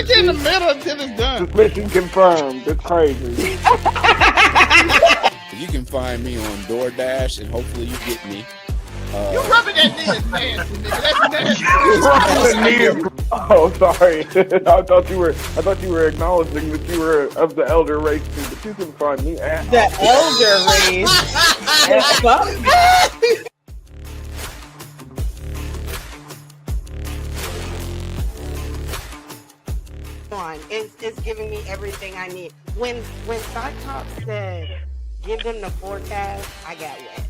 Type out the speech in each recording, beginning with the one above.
get in the middle until it's done. Mission confirmed. It's crazy. You can find me on DoorDash, and hopefully you get me. You rubbing that knee is nasty, nigga. That's nasty. Oh, sorry. I thought you were acknowledging that you were of the elder race too, but you can find me at The elder race. As fuck. It's giving me everything I need. When Cyclops said, "Give them the forecast," I got wet.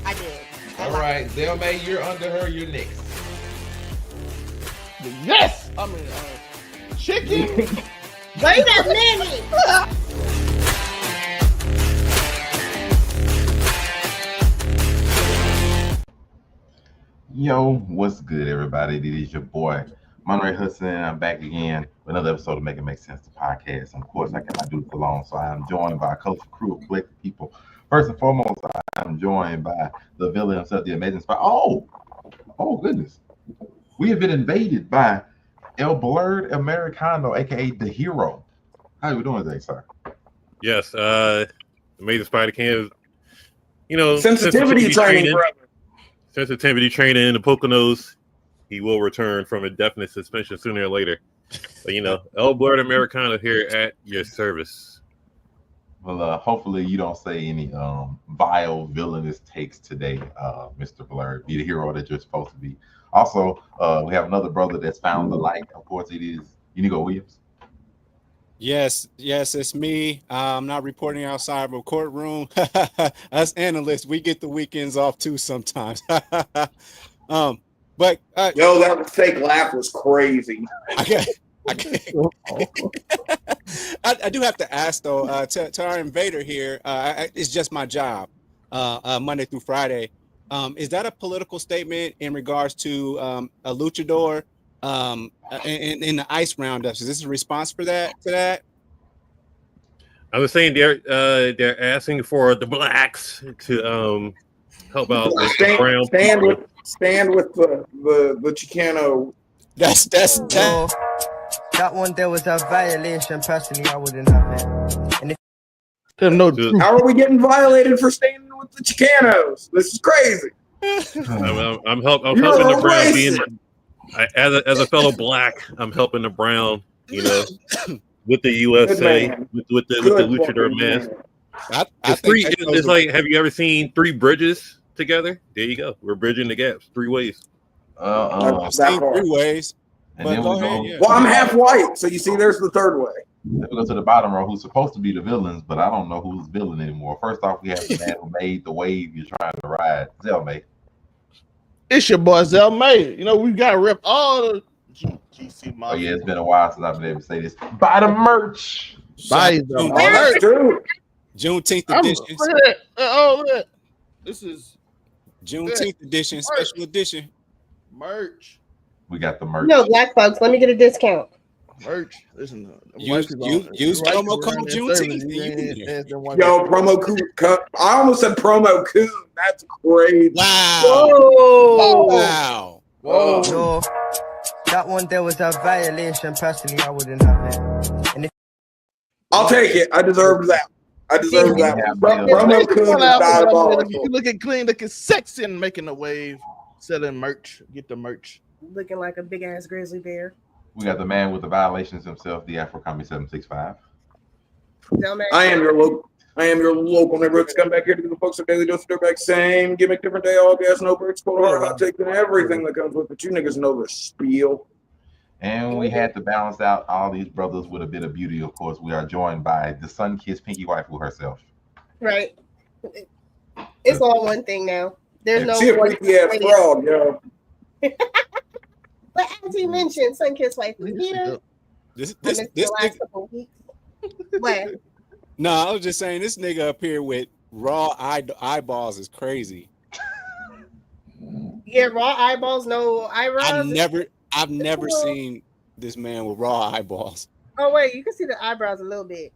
I did. All right, Zelmay, you're under her. You're next. Yes. I mean, chicken. Wait a minute. Yo, what's good, everybody? This is your boy, Monterey Hudson, and I'm back again with another episode of Make It Make Sense, the podcast. And of course, I cannot do this alone, so I am joined by a colorful crew of collective people. First and foremost, I am joined by the villain himself, the amazing spy. Oh, goodness. We have been invaded by El Blurred Americano, aka the Hero. How are you doing today, sir? Yes, Amazing Spider Can, sensitivity training, brother. Sensitivity training in the Poconos. He will return from indefinite suspension sooner or later. But El Blurred Americano here at your service. Well, hopefully you don't say any vile, villainous takes today, Mr. Blurred. Be the hero that you're supposed to be. Also, we have another brother that's found the light. Of course, it is Inigo Williams. Yes, it's me. I'm not reporting outside of a courtroom. Us analysts, we get the weekends off too sometimes. But yo, that fake laugh was crazy. I do have to ask though, to our invader here. It's just my job, Monday through Friday. Is that a political statement in regards to a luchador in the ice roundups? Is this a response for that? To that? I was saying they're asking for the blacks to help out with the brown people. Stand with the Chicano. That's that one there was a violation. Personally, I wouldn't have it. And how are we getting violated for standing with the Chicanos? This is crazy. I'm helping the brown. Being as a fellow black, I'm helping the brown. With the USA, with the luchador mask. It's like, have you ever seen Three Bridges together? There you go. We're bridging the gaps 3 ways. I've seen 3 ways. And then go ahead, yeah. Well, I'm half white, so you see, there's the third way. Then we go to the bottom row, who's supposed to be the villains, but I don't know who's villain anymore. First off, we have the man who made the wave you're trying to ride, Zelmay. It's your boy Zelmay. We got to rip all the GC models. Oh yeah, it's been a while since I've been able to say this. Buy the merch. Buy the merch. Juneteenth edition. Look. This is Juneteenth edition, special edition. Merch. We got the merch. No, black folks, let me get a discount. Merch. Listen, use promo code Juneteenth. Yo, promo code. I almost said promo code. That's crazy. Wow. Whoa. Wow. Whoa. no, that one there was a violation. Personally, I wouldn't have it. And I'll take it. I deserve that. Promo code is diabolical. You looking clean, looking sexy, and making a wave. Selling merch. Get the merch. Looking like a big ass grizzly bear. We got the man with the violations himself, the Afro Commie 765. I am your local neighborhood scumbag here to give the folks a daily dose of dirtbag. Same gimmick, different day, all gas, no breaks, cold hard hot take, and everything that comes with it. You niggas know the spiel. And we had to balance out all these brothers with a bit of beauty. Of course, we are joined by the sun-kissed pinky waifu herself. Right. It's all one thing now. There's no she a freaky ass frog, yo. But as he mentioned, Sunkiss wife This last couple weeks. What? No, I was just saying this nigga up here with raw eyeballs is crazy. Yeah, raw eyeballs, no eyebrows. I've never seen this man with raw eyeballs. Oh wait, you can see the eyebrows a little bit.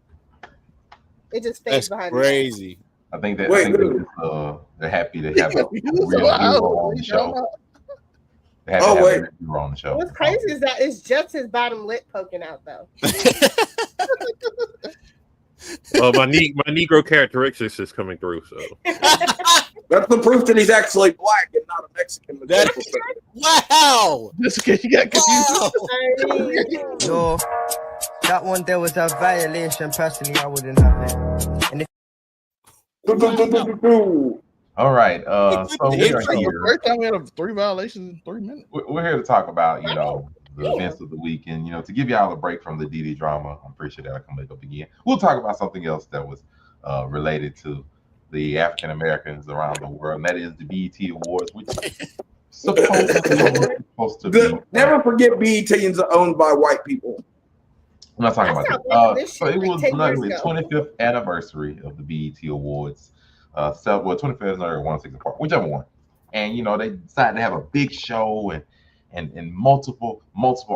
It just fades behind. Crazy. I think they're happy to have a real hero on the show. Oh wait, you were on the show. What's crazy is that it's just his bottom lip poking out though. Well, my Negro characteristics is coming through. So that's the proof that he's actually black and not a Mexican. Wow. Just in case you got confused. Yo, that one there was a violation. Personally, I wouldn't have it. And All right. So we're here. First time we had 3 violations in 3 minutes. We're here to talk about, the events of the weekend. To give y'all a break from the DD drama. I'm pretty sure that'll come back up again. We'll talk about something else that was related to the African Americans around the world, and that is the BET Awards, which supposed to be. Never forget BET is owned by white people. I'm not talking about that. So it was the 25th anniversary of the BET Awards. 25th anniversary, 164, whichever one. And they decided to have a big show and multiple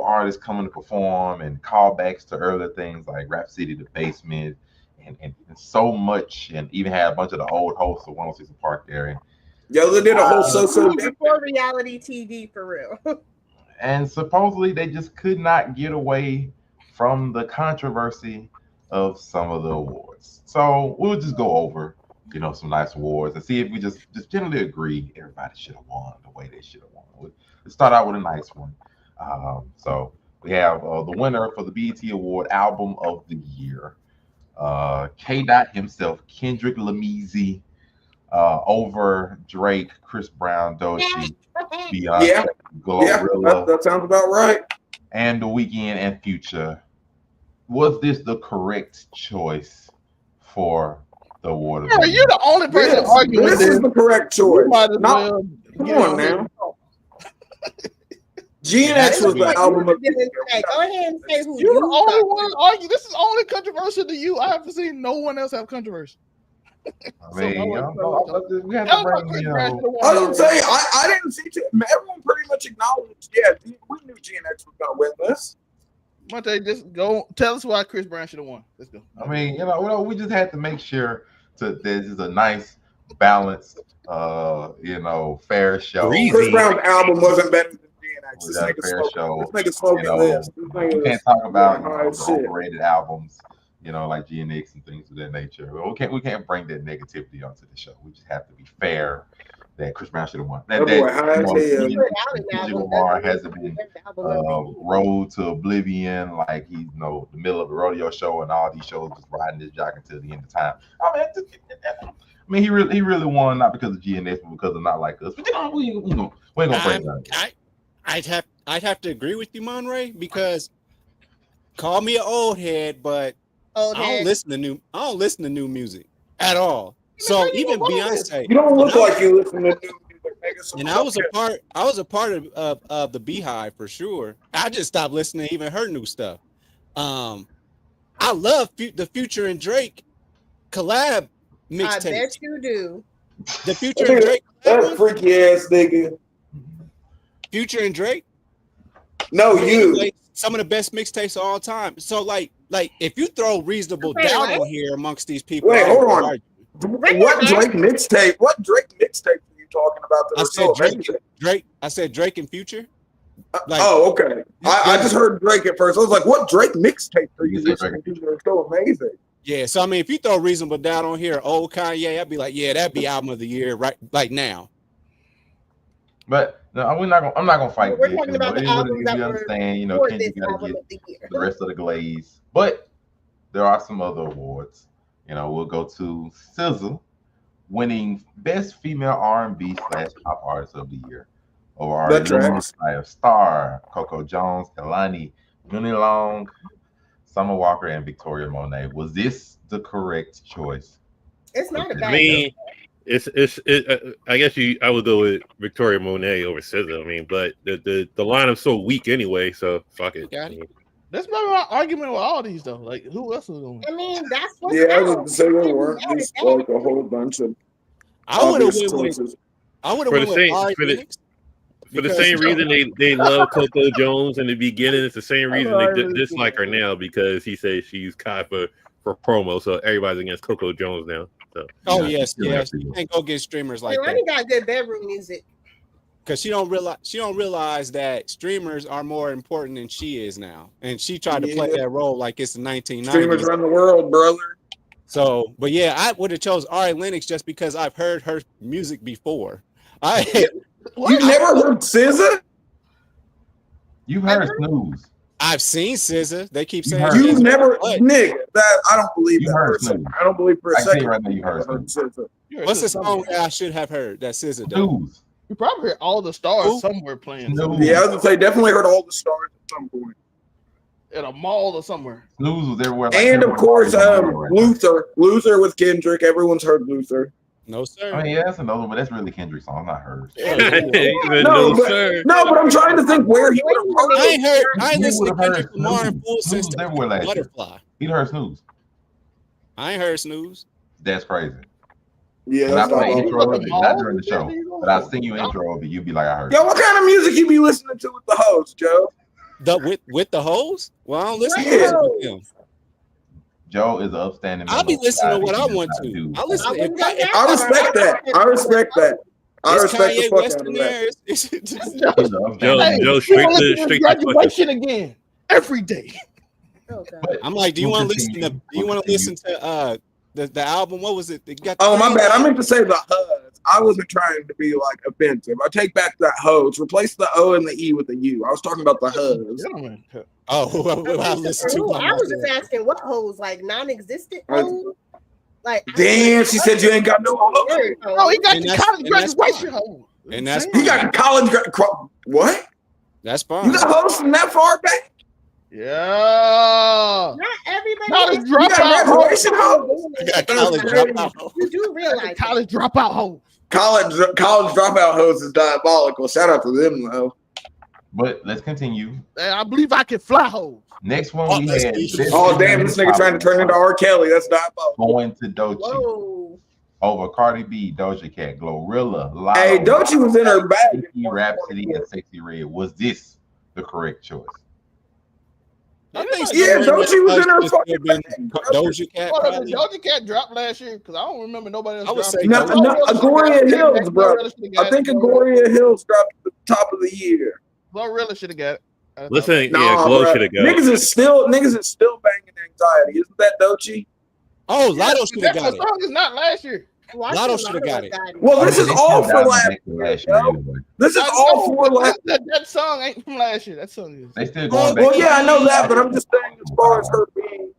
artists coming to perform and callbacks to earlier things like Rap City, The Basement, and so much, and even had a bunch of the old hosts of 106 Park there. And they did a whole before reality TV for real. And supposedly they just could not get away from the controversy of some of the awards. So we'll just go over, some nice awards and see if we just generally agree everybody should have won the way they should have won. Let's start out with a nice one. So we have the winner for the BET Award Album of the Year. K-Dot himself, Kendrick Lamar, over Drake, Chris Brown, Doechii, Beyonce, Glorilla. That sounds about right. And The Weeknd and Future. Was this the correct choice for the award? Yeah, you're the only person arguing this. This is the correct choice. Come on now. GNX was the album of the year. Go ahead and say who you're the only one arguing. This is only controversial to you. I haven't seen no one else have controversy. I mean, we have to bring, I don't say I didn't see everyone pretty much acknowledged. Yeah, we knew GNX was gonna win this. Monte, just go tell us why Chris Brown should have won. Let's go. I mean, we just had to make sure this is a nice, balanced, fair show. Chris Brown's album wasn't better than GNX. This fair show. This nigga's smoking this. We can't talk about overrated albums, like GNX and things of that nature. We can't bring that negativity onto the show. We just have to be fair. That Chris Brown should have won. Kendrick Lamar hasn't been road to oblivion, like he's the middle of the rodeo show and all these shows just riding this jock until the end of time. I mean, he really won not because of GNX, but because of Not Like Us. But we ain't gonna bring that. I'd have to agree with you, Monray, because call me an old head, but I don't listen to new music at all. So even Beyonce, you don't look like you listen to new music. And I was a part of the Beehive for sure. I just stopped listening to even her new stuff. I love the Future and Drake collab mixtape. I bet you do. The Future and Drake. That freaky ass nigga. Future and Drake. No, you. Some of the best mixtapes of all time. So like if you throw Reasonable Doubt on here amongst these people, wait, hold on. What Drake mixtape? What Drake mixtape are you talking about? I said Drake and Future. Okay. I just heard Drake at first. I was like, what Drake mixtape are you listening to? They're so amazing. Yeah, so I mean, if you throw Reasonable Doubt on here, old Kanye, I'd be like, yeah, that'd be album of the year, right? Like now. But no, I'm not gonna fight. We're talking about the albums that were Kendrick gotta get the rest of the glaze. But there are some other awards. We'll go to SZA winning Best Female R&B / Pop Artist of the Year over our Star, Coco Jones, Kehlani, Muni Long, Summer Walker, and Victoria Monet. Was this the correct choice? It's not a bad. I mean, I guess I would go with Victoria Monet over SZA. I mean, but the lineup's so weak anyway, so fuck it. That's my argument with all these though. Like, who else is going? I mean, that's what. Yeah, I was gonna say there weren't just like a whole bunch of. I would have went with for the same reason they love Coco Jones in the beginning. It's the same reason they dislike her now, because he says she's caught for promo. So everybody's against Coco Jones now. So. Yes. You can't go get streamers like that. Kehlani got good bedroom music. Because she don't realize that streamers are more important than she is now, and she tried to play that role like it's the 1990s. Streamers run the world, brother. So, but yeah, I would have chose Ari Lennox just because I've heard her music before. You never heard SZA? You heard Snooze. I've seen SZA. They keep saying you never, Nick. That I don't believe that. Heard Person. I don't believe for a second. Right now you heard SZA. What's the song that I should have heard that SZA does? Snooze. You probably heard All the Stars somewhere playing. Snooze. Yeah, I was gonna say definitely heard All the Stars at some point. At a mall or somewhere. Snooze was everywhere. Like and of course, Luther with Kendrick. Everyone's heard Luther. No sir. I mean, yeah, that's another one, but that's really Kendrick's song, not hers. No, but I'm trying to think where he would have heard. I ain't listened to Kendrick Lamar in full since Butterfly. He'd heard Snooze. I ain't heard Snooze. That's crazy. Yeah, not playing intro of it, not during the show, but I'll sing you intro of it. You'll be like, I heard. Yo, what kind of music you be listening to with the host, Joe? With the hoes? Well, I don't listen to them. Joe is an upstanding. I'll be listening to what I want to. I listen. I respect that. I respect that. I respect the fuck out of that. Joe, straight to graduation again every day. I'm like, do you want to listen to? Do you want to listen to the album? What was it? Oh, my bad. I meant to say the HUDs. I wasn't trying to be like offensive. I take back that hose. Replace the O and the E with the U. I was talking about the HUDs. Oh, I listened to. I was just asking what hoes, like non-existent hoes. Like, damn, she said you ain't got no hoes. Oh, he got the college graduation hoes. And that's he got college. What? That's fine. You got hoes from that far back? Yeah. Not everybody. College dropout graduation hoes. You got college dropout hoes. You do realize college dropout hoes. College dropout hoes is diabolical. Shout out to them though. But let's continue. I believe I can fly hoes. Next one we had. Oh damn, this nigga trying to turn into R. Kelly. That's diabolical. Going to Doechii. Over Cardi B, Doja Cat, Glorilla, Lotto. Hey, Doechii was in her bag. Rhapsody and Sexy Red. Was this the correct choice? Yeah, Doechii was in her fucking bag. Doja Cat. Doja Cat dropped last year because I don't remember nobody else. I would say Agoria Hills, bro. I think Agoria Hills dropped at the top of the year. Glorilla should have got it. Listen, yeah, Glow should have got it. Niggas is still banging Anxiety. Isn't that Doechii? Oh, Lotto should have got it. That song is not last year. Lotto should have got it. Well, this is all for last year. This is all for last. That song ain't from last year. That song is. They still going back. Well, yeah, I know that, but I'm just saying as far as her being.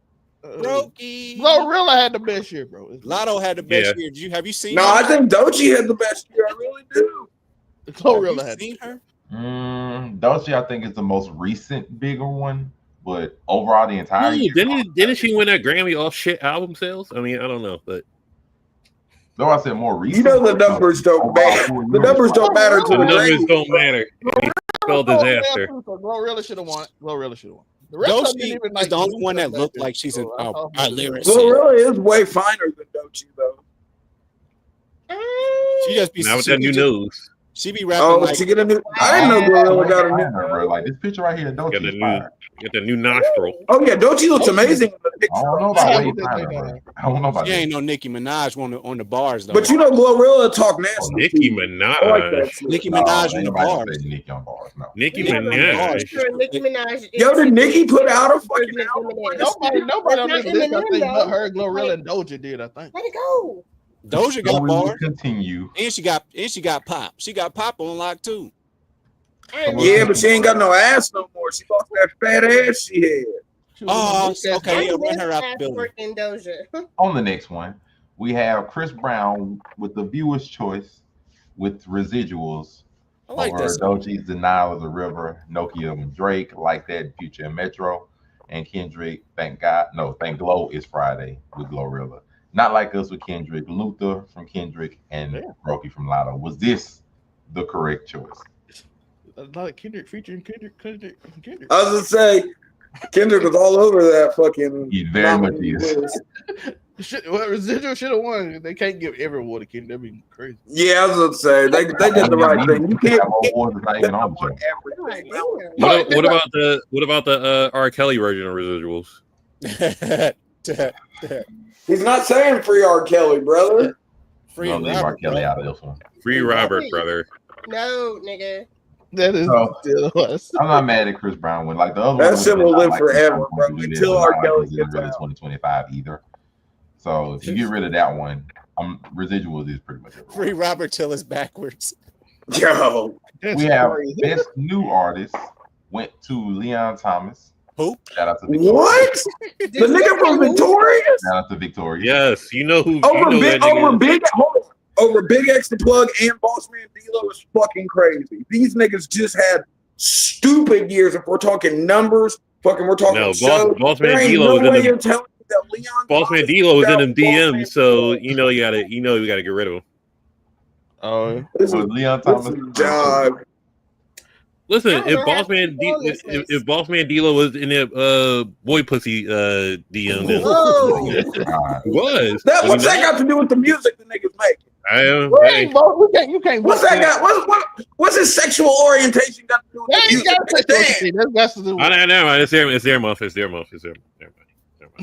Brokey. Glorilla had the best year, bro. Lotto had the best year. Have you seen? No, I think Doechii had the best year. I really do. Glorilla had seen her. Doechii, I think, is the most recent bigger one, but overall, the entire year. Didn't she win that Grammy off shit album sales? I mean, I don't know, but though I said more recent. You know the numbers don't matter. The numbers don't matter to the numbers don't matter. Spell disaster. Glorilla should have won. Glorilla should have won. Doechii is the only one that looked like she's a lyricist. Glorilla is way finer than Doechii, though. She just be now with that new nose. She be rapping. Oh, like, she get a new. I didn't know Glorilla got a new. Bro, like this picture right here, Doechii. Get the new nostril. Oh yeah, Doechii looks amazing. I don't know about I don't know about she ain't no Nicki Minaj on the bars though. But you know Glorilla talk nasty. Nicki Minaj. Nicki Minaj on the bars. Nicki on bars. No. Nicki Minaj. Nicki Minaj. Yo, did Nicki put out a fucking album? Nobody on this list. I think her, Glorilla, and Doja did. I think. Let it go. Doja got bars. Continue. And she got pop. She got pop on lock too. Yeah, but she ain't got no ass no more. She lost that fat ass she had. Oh, okay. Yeah, run her out the building. Doja. On the next one, we have Chris Brown with the viewer's choice with Residuals. I like over this. Doechii's Denial of the River, Nokia and Drake, Like That, Future and Metro, and Kendrick, Thank Glow is Friday with Glorilla. Not Like Us with Kendrick, Luther from Kendrick, and Brokey from Lotto. Was this the correct choice? Like Kendrick featuring Kendrick. I was gonna say Kendrick was all over that fucking. He very much is. Residual should have won. They can't give every award to Kendrick. That'd be crazy. Yeah, I was gonna say they did the right thing. You can't What about the R. Kelly version of Residuals? He's not saying free R. Kelly, brother. Free Robert, Robert Kelly out of this one. Free Robert, brother. No, nigga. That is still us. I'm not mad at Chris Brown when like the other That one. shit will live forever, bro. Until R. Kelly really gets out. 2025 either. So if you get rid of that one, residuals is pretty much everywhere. Free Robert till it's backwards. Yo, we have best new artist went to Leon Thomas. Who? Shout out to Victoria. What? The nigga from Victoria? Shout out to Victoria. Yes, you know who. Over you know Big X the Plug and Boss Man D-Lo is fucking crazy. These niggas just had stupid years. If we're talking numbers, we're talking shows. Boss Man there ain't D-Lo no way is in you're telling me that Leon Boss Man D-Lo is in them DMs, so you know you gotta get rid of him. Oh, this is Leon Thomas. Listen, if Boss Man D-Lo was in that boy pussy DM, then was what's that got to do with the music the niggas making? You can't. What's that got? What's his sexual orientation got to do with the music? That's to do with it's their month. It's their month.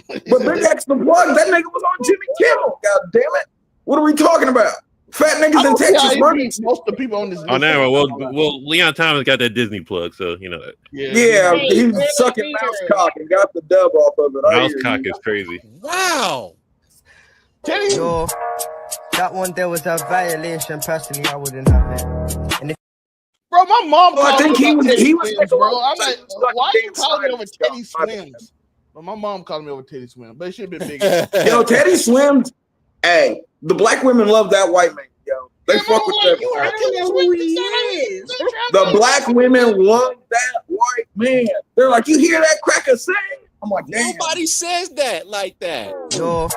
But Big X the Plug, that nigga was on Jimmy Kimmel. God damn it! What are we talking about? Fat niggas in Texas running. Most of the people on this. Well, Leon Thomas got that Disney plug, so you know that. Yeah, he was sucking mouse cock and got the dub off of it. Mouse cock is crazy. Wow. Yo, that one there was a violation. Personally, I wouldn't have it. And if bro, my mom. I think he was. Bro, I'm like, why are you calling me over Teddy Swims? But my mom called me over Teddy Swims, but it should have been bigger. Yo, Teddy Swims. Hey, the black women love that white man. Yo, they fuck with that. I don't know who he is. The black women love that white man. They're like, you hear that cracker sing? I'm like, damn. Nobody says that like that. yo,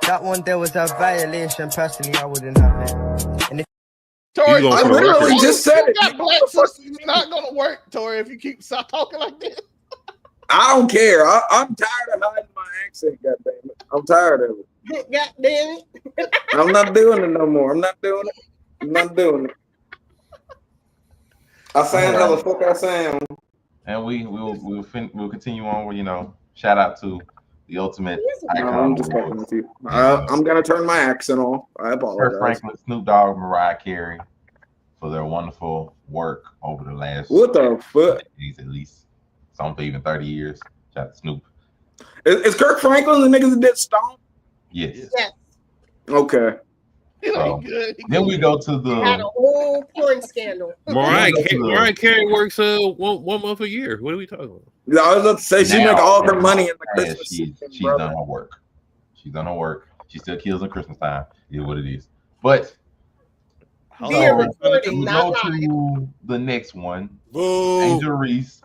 that one there was a violation. Personally, I wouldn't have it. And if Tori, I literally just said it. Got black sisters, it's not gonna work, Tori. If you keep talking like this. I don't care. I'm tired of hiding my accent. Goddamn it, I'm tired of it. God damn it. I'm not doing it no more. I'm not doing it. I sound how the fuck I sound. And we'll continue on with, shout out to the ultimate icon. I'm just fucking with you. I'm gonna turn my accent off. I apologize. Kirk Franklin, Snoop Dogg, Mariah Carey for their wonderful work over the last what the fuck decades at least. Some for even 30 years. Shout out to Snoop. Is Kirk Franklin the niggas that did Stomp? Yes. Okay. Then we go to the. Had a whole porn scandal. Mariah Carey works one month a year. What are we talking about? Yeah, I was about to say she make all her money in the Christmas season. She's done her work. She's done her work. She still kills on Christmas time. Is what it is. But we go to the next one. Boo. Angel Reese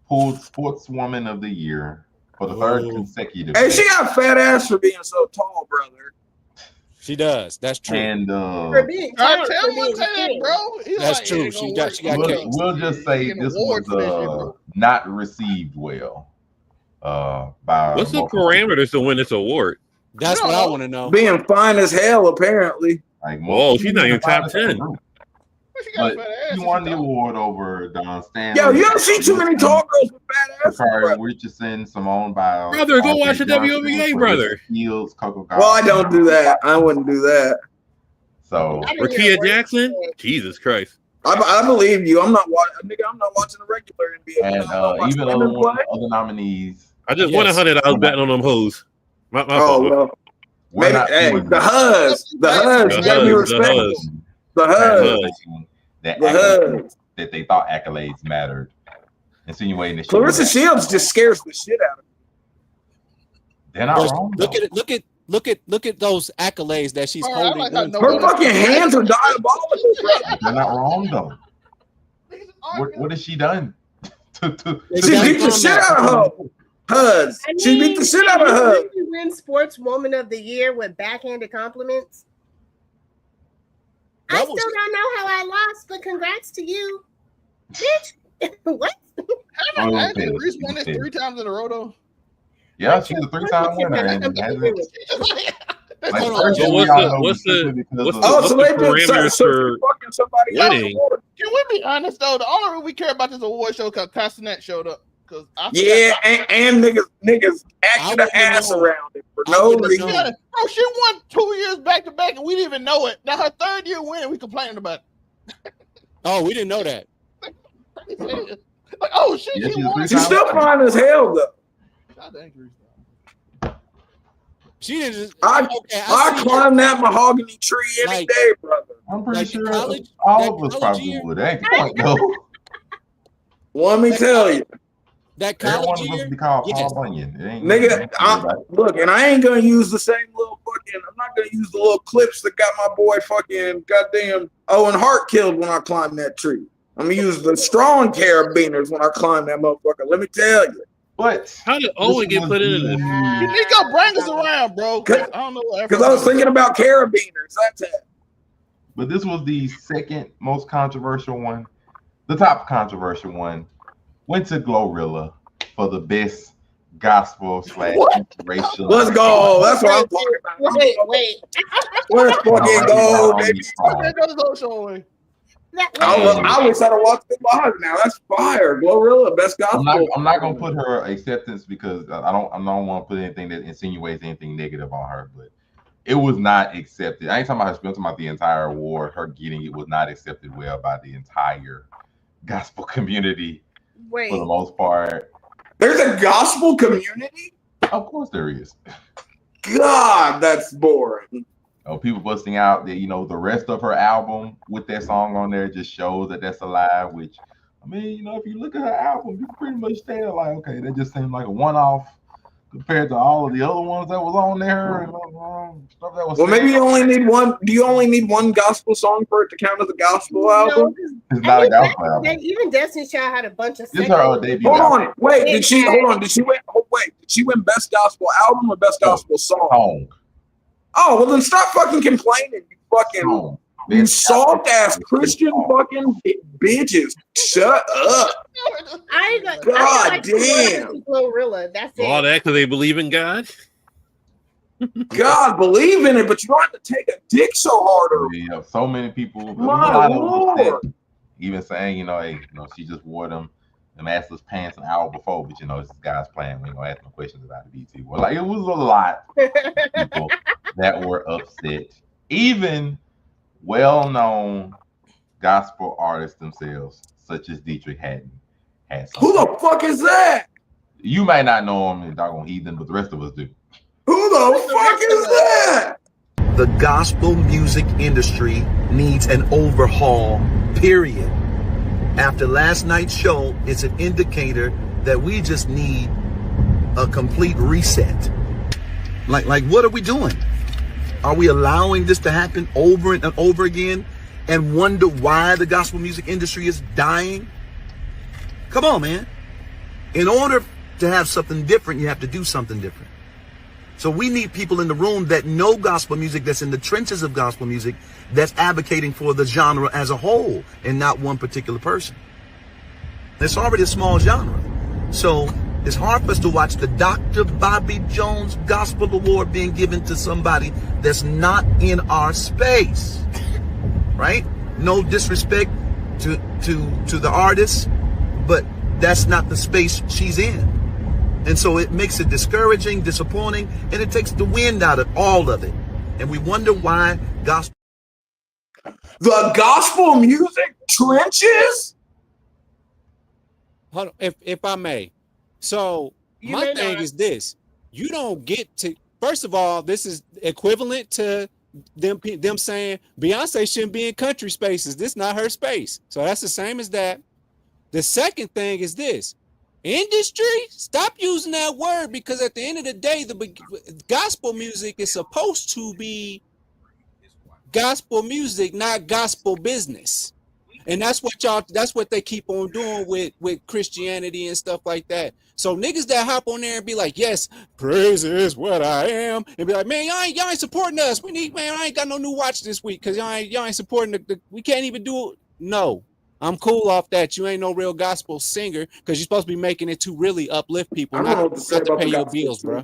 pulled Sportswoman of the Year for the third consecutive. Hey, she got fat ass for being so tall, brother. She does. That's true. And for being tell that, bro. That's true. She got we'll just say this was not received well. By what's the parameters to win this award? That's what I want to know. Being fine as hell, apparently. Like, she's not even top 10. But she won the award over Don Stanley. Yo, you don't see too many tall girls with fat asses. Sorry, Richardson, Simone Biles. Brother, go watch the WNBA, brother. Fields, Coco. Well, I don't do that. I wouldn't do that. So, Rakia Jackson, Jesus Christ. I believe you. I'm not watching. Nigga, I'm not watching the regular NBA. And even other nominees. I just won $100. I was betting on them hoes. My fault. Well, maybe, hey, the Huz got me respectful. The Huz. That they thought accolades mattered. Insinuating that Clarissa Shields just scares the shit out of me. They're not wrong. Look at those accolades that she's holding. Her fucking hands are diabolical. They're not wrong though. What has she done? She beat the shit out of her. Huz. She beat the shit out of her. You win Sportswoman of the Year with backhanded compliments. I still don't know how I lost, but congrats to you, bitch. What? Haven't Reese won this 3 times in a row though? Yeah, she's a 3-time winner. And what's the parameters for winning? Can we be honest though? The only reason we care about this award show because Castanet showed up. And niggas acting the ass around it for no reason. Bro, she won 2 years back to back and we didn't even know it. Now her 3rd year winning, we complaining about it. Oh, we didn't know that. Like, oh shit, Yeah, she she's a won. She's still fine as hell though. God dang, Chris. She didn't just. I see climb that mahogany tree any Like- day, brother. I'm pretty Like sure college- all that of us college probably year? would. That ain't the point, though. Let me tell you, that Every college one of us year. be called Yes. Paul Bunyan. It ain't nigga. Look, and I ain't gonna use the same little fucking. I'm not gonna use the little clips that got my boy fucking goddamn Owen Hart killed when I climbed that tree. I'm gonna use the strong carabiners when I climb that motherfucker. Let me tell you. But How did Owen get put into this? You need to bring us around, bro. I don't know what. Because I was thinking about carabiners. That's it. But this was the second most controversial one. The top controversial one went to Glorilla for the best gospel / inspirational. Let's go. That's what I'm talking about. Wait. Let's fucking go, baby. Okay, go to the show away. I wish I'd have walked the behind now. That's fire. Glorilla, best gospel. I'm not gonna put her acceptance because I don't want to put anything that insinuates anything negative on her, but it was not accepted. I ain't talking about her, I'm talking about the entire award. Her getting it was not accepted well by the entire gospel community for the most part. There's a gospel community? Of course there is. God, that's boring. People busting out the the rest of her album with that song on there just shows that that's alive. Which I mean, if you look at her album, you pretty much stay like, okay, that just seemed like a one-off compared to all of the other ones that was on there and stuff that was. Well, maybe you only need one. Do you only need one gospel song for it to count as a gospel album? It's not a gospel album. Even Destiny's Child had a bunch of. It's her debut. Hold on, wait. Did she win best gospel album or best gospel song? Oh, well then stop fucking complaining, you fucking you soft ass Christian fucking bitches. Shut up. God damn. Glorilla, that's it. All that because they believe in God. God, believe in it, but you don't have to take a dick so hard. Yeah, so many people. My Lord. Even saying, hey, she just wore them assless pants an hour before, but this guy's playing. We ain't gonna ask no questions about the BT. Well, like it was a lot of people that were upset. Even well-known gospel artists themselves, such as Dietrich Haddon, had something. Who the fuck is that? You might not know him, doggone heathen, but the rest of us do. Who the fuck is that? The gospel music industry needs an overhaul, period. After last night's show, it's an indicator that we just need a complete reset. Like what are we doing? Are we allowing this to happen over and over again and wonder why the gospel music industry is dying? Come on, man. In order to have something different, you have to do something different. So we need people in the room that know gospel music, that's in the trenches of gospel music, that's advocating for the genre as a whole and not one particular person. It's already a small genre. So it's hard for us to watch the Dr. Bobby Jones Gospel Award being given to somebody that's not in our space, right? No disrespect to the artist, but that's not the space she's in. And so it makes it discouraging, disappointing, and it takes the wind out of all of it. And we wonder why gospel. The gospel music trenches? Hold on, if I may. So my thing is this: you don't get to. First of all, this is equivalent to them saying Beyonce shouldn't be in country spaces. This is not her space. So that's the same as that. The second thing is this: industry, stop using that word, because at the end of the day, the gospel music is supposed to be gospel music, not gospel business. And that's what they keep on doing with Christianity and stuff like that. So niggas that hop on there and be like, yes, praise is what I am, and be like, man, y'all ain't supporting us. I ain't got no new watch this week because y'all ain't supporting we can't even do it. No. I'm cool off that. You ain't no real gospel singer because you're supposed to be making it to really uplift people, not to pay your bills, bro.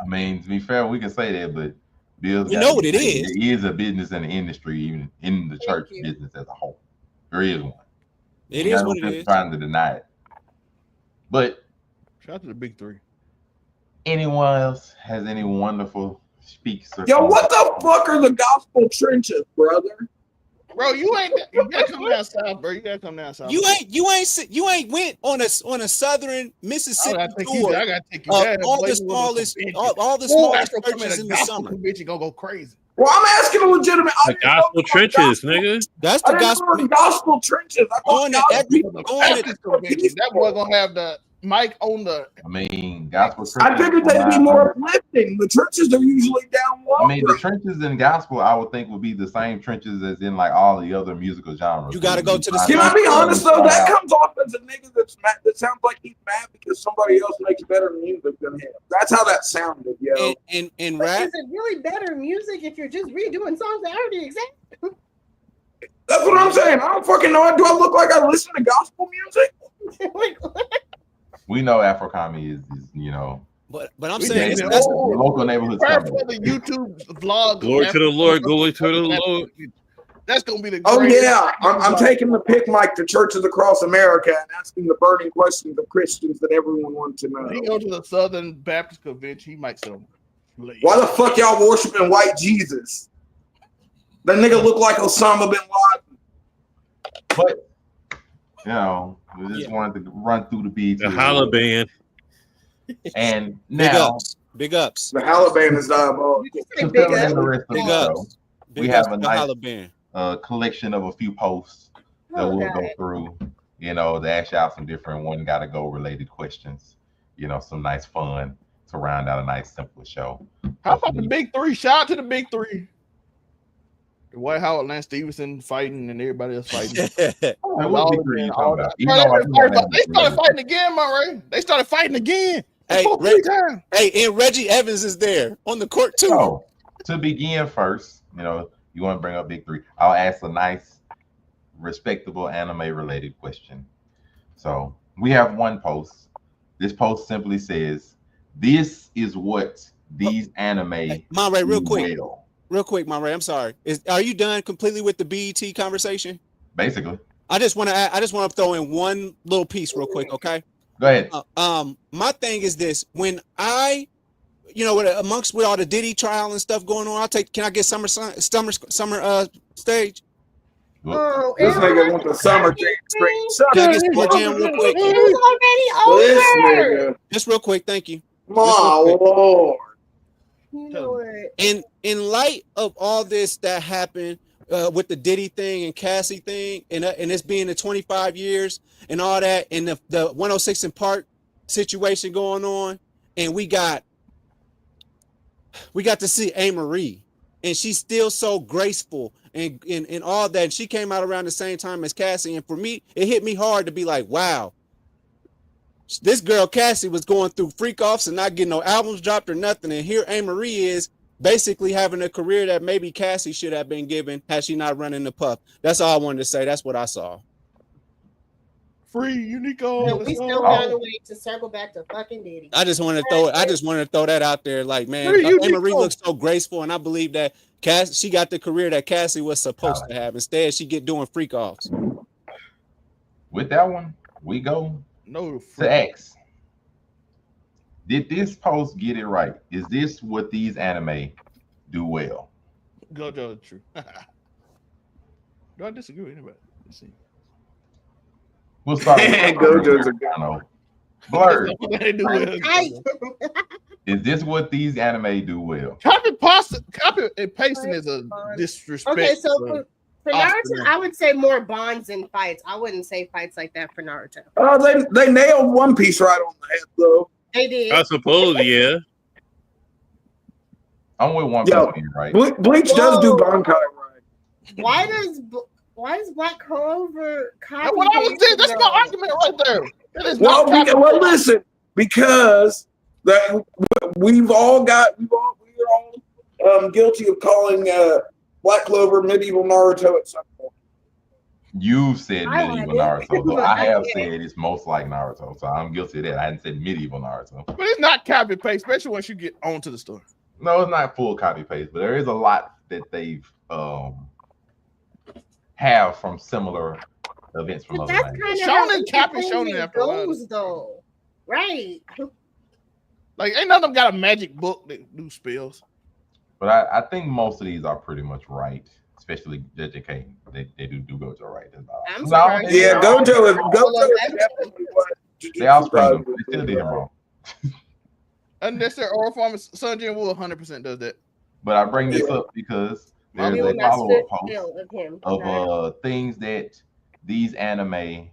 I mean, to be fair, we can say that, but bills. You know what it is. It is a business in the industry, even in the church business as a whole. There is one. It is what it is. Trying to deny it. But shout out to the big three. Anyone else has any wonderful speaks? Yo, what the fuck are the gospel trenches, brother? Bro, you gotta come down south, bro. You gotta come down south. You ain't went on a southern Mississippi tour. I gotta take you there. All the smallest churches in the summer. Convention gonna go crazy. Well, I'm asking a legitimate. The gospel trenches, nigga. That's the gospel trenches. Going to every convention. That boy gonna have the mic on the. I mean, gospel. I figured they'd be more uplifting. The trenches are usually down low. I mean, the trenches in gospel, I would think, would be the same trenches as in like all the other musical genres. You got to go to the. Can I be honest though? That comes off as a nigga that's mad. That sounds like he's mad because somebody else makes better music than him. That's how that sounded, yo. And But rap. is it really better music if you're just redoing songs that already exist? That's what I'm saying. I don't fucking know. Do I look like I listen to gospel music? We know Afro-Comedy is you know. But I'm saying that's local neighborhood. For the YouTube vlog. Glory to the Lord. Glory to the Lord. That's gonna be the. Oh yeah, I'm taking the pick mic to churches across America and asking the burning questions of Christians that everyone wants to know. He go to the Southern Baptist Convention. He might sell. Why the fuck y'all worshiping white Jesus? That nigga look like Osama bin Laden. But you know, we just wanted to run through the beats. The Holla Band. And now, big ups. The Holla Band is diabolical. Big ups. We have a nice collection of a few posts that we'll go through, you know, to ask y'all some different one gotta go related questions, you know, some nice fun to round out a nice simple show. How about the big three? Shout out to the big three. Dwight Howard, Lance Stevenson fighting, and everybody else fighting. They started fighting again, Murray. They started fighting again. Hey, and Reggie Evans is there on the court too. So, to begin first, you know, you want to bring up big three. I'll ask a nice, respectable anime-related question. So we have one post. This post simply says, "This is what these anime." Monray, real quick, Monray. I'm sorry. Are you done completely with the BET conversation? Basically. I just want to throw in one little piece real quick, okay? Go ahead. My thing is this: when you know, amongst all the Diddy trial and stuff going on, can I get summer stage? Oh, this nigga wants a summer jam straight. Can I get summer jam real quick? It was already over. This nigga. Just real quick, thank you. My Lord. In light of all this that happened with the Diddy thing and Cassie thing, and it's being the 25 years and all that, and the 106 in Park situation going on, and we got to see A-Marie, and she's still so graceful and all that. And she came out around the same time as Cassie, and for me, it hit me hard to be like, wow, this girl Cassie was going through freak offs and not getting no albums dropped or nothing, and here A-Marie is basically having a career that maybe Cassie should have been given had she not run in the puff. That's all I wanted to say. That's what I saw. Free Unico. We still found a way to circle back to fucking Diddy. I just wanted to throw that out there. Like, man, A-Marie looks so graceful, and I believe that she got the career that Cassie was supposed to have. Instead, she doing freak offs. With that one, we go to X. Did this post get it right? Is this what these anime do well? Go tell the truth. Do I disagree with anybody? Let's see. We'll start with Blurred. Is this what these anime do well? Copy and pasting is a disrespect. Okay, so for Naruto, I would say more bonds and fights. I wouldn't say fights like that for Naruto. They nailed One Piece right on the head, though. They did. I suppose, yeah. I'm with One Piece, right? Bleach does do Bankai right. Why is Black Clover copy? What I was saying, that's my argument right there. That is listen, because that we're all guilty of calling Black Clover medieval Naruto at some point. You've said medieval Naruto, so I have said it's most like Naruto, so I'm guilty of that. I hadn't said medieval Naruto. But it's not copy paste, especially once you get onto the story. No, it's not full copy paste, but there is a lot that they've have from similar events from other languages. Shonen copy Shonen after goes, though, right? Like ain't none of them got a magic book that do spells. But I think most of these are pretty much right. especially JJK. They do Gojo right. I'm surprised. Yeah, Gojo is definitely what they all screwed him. They still did him wrong. Unless their oral form is Sun Jin Woo 100% does that. But I bring this up because there's a follow-up post of things that these anime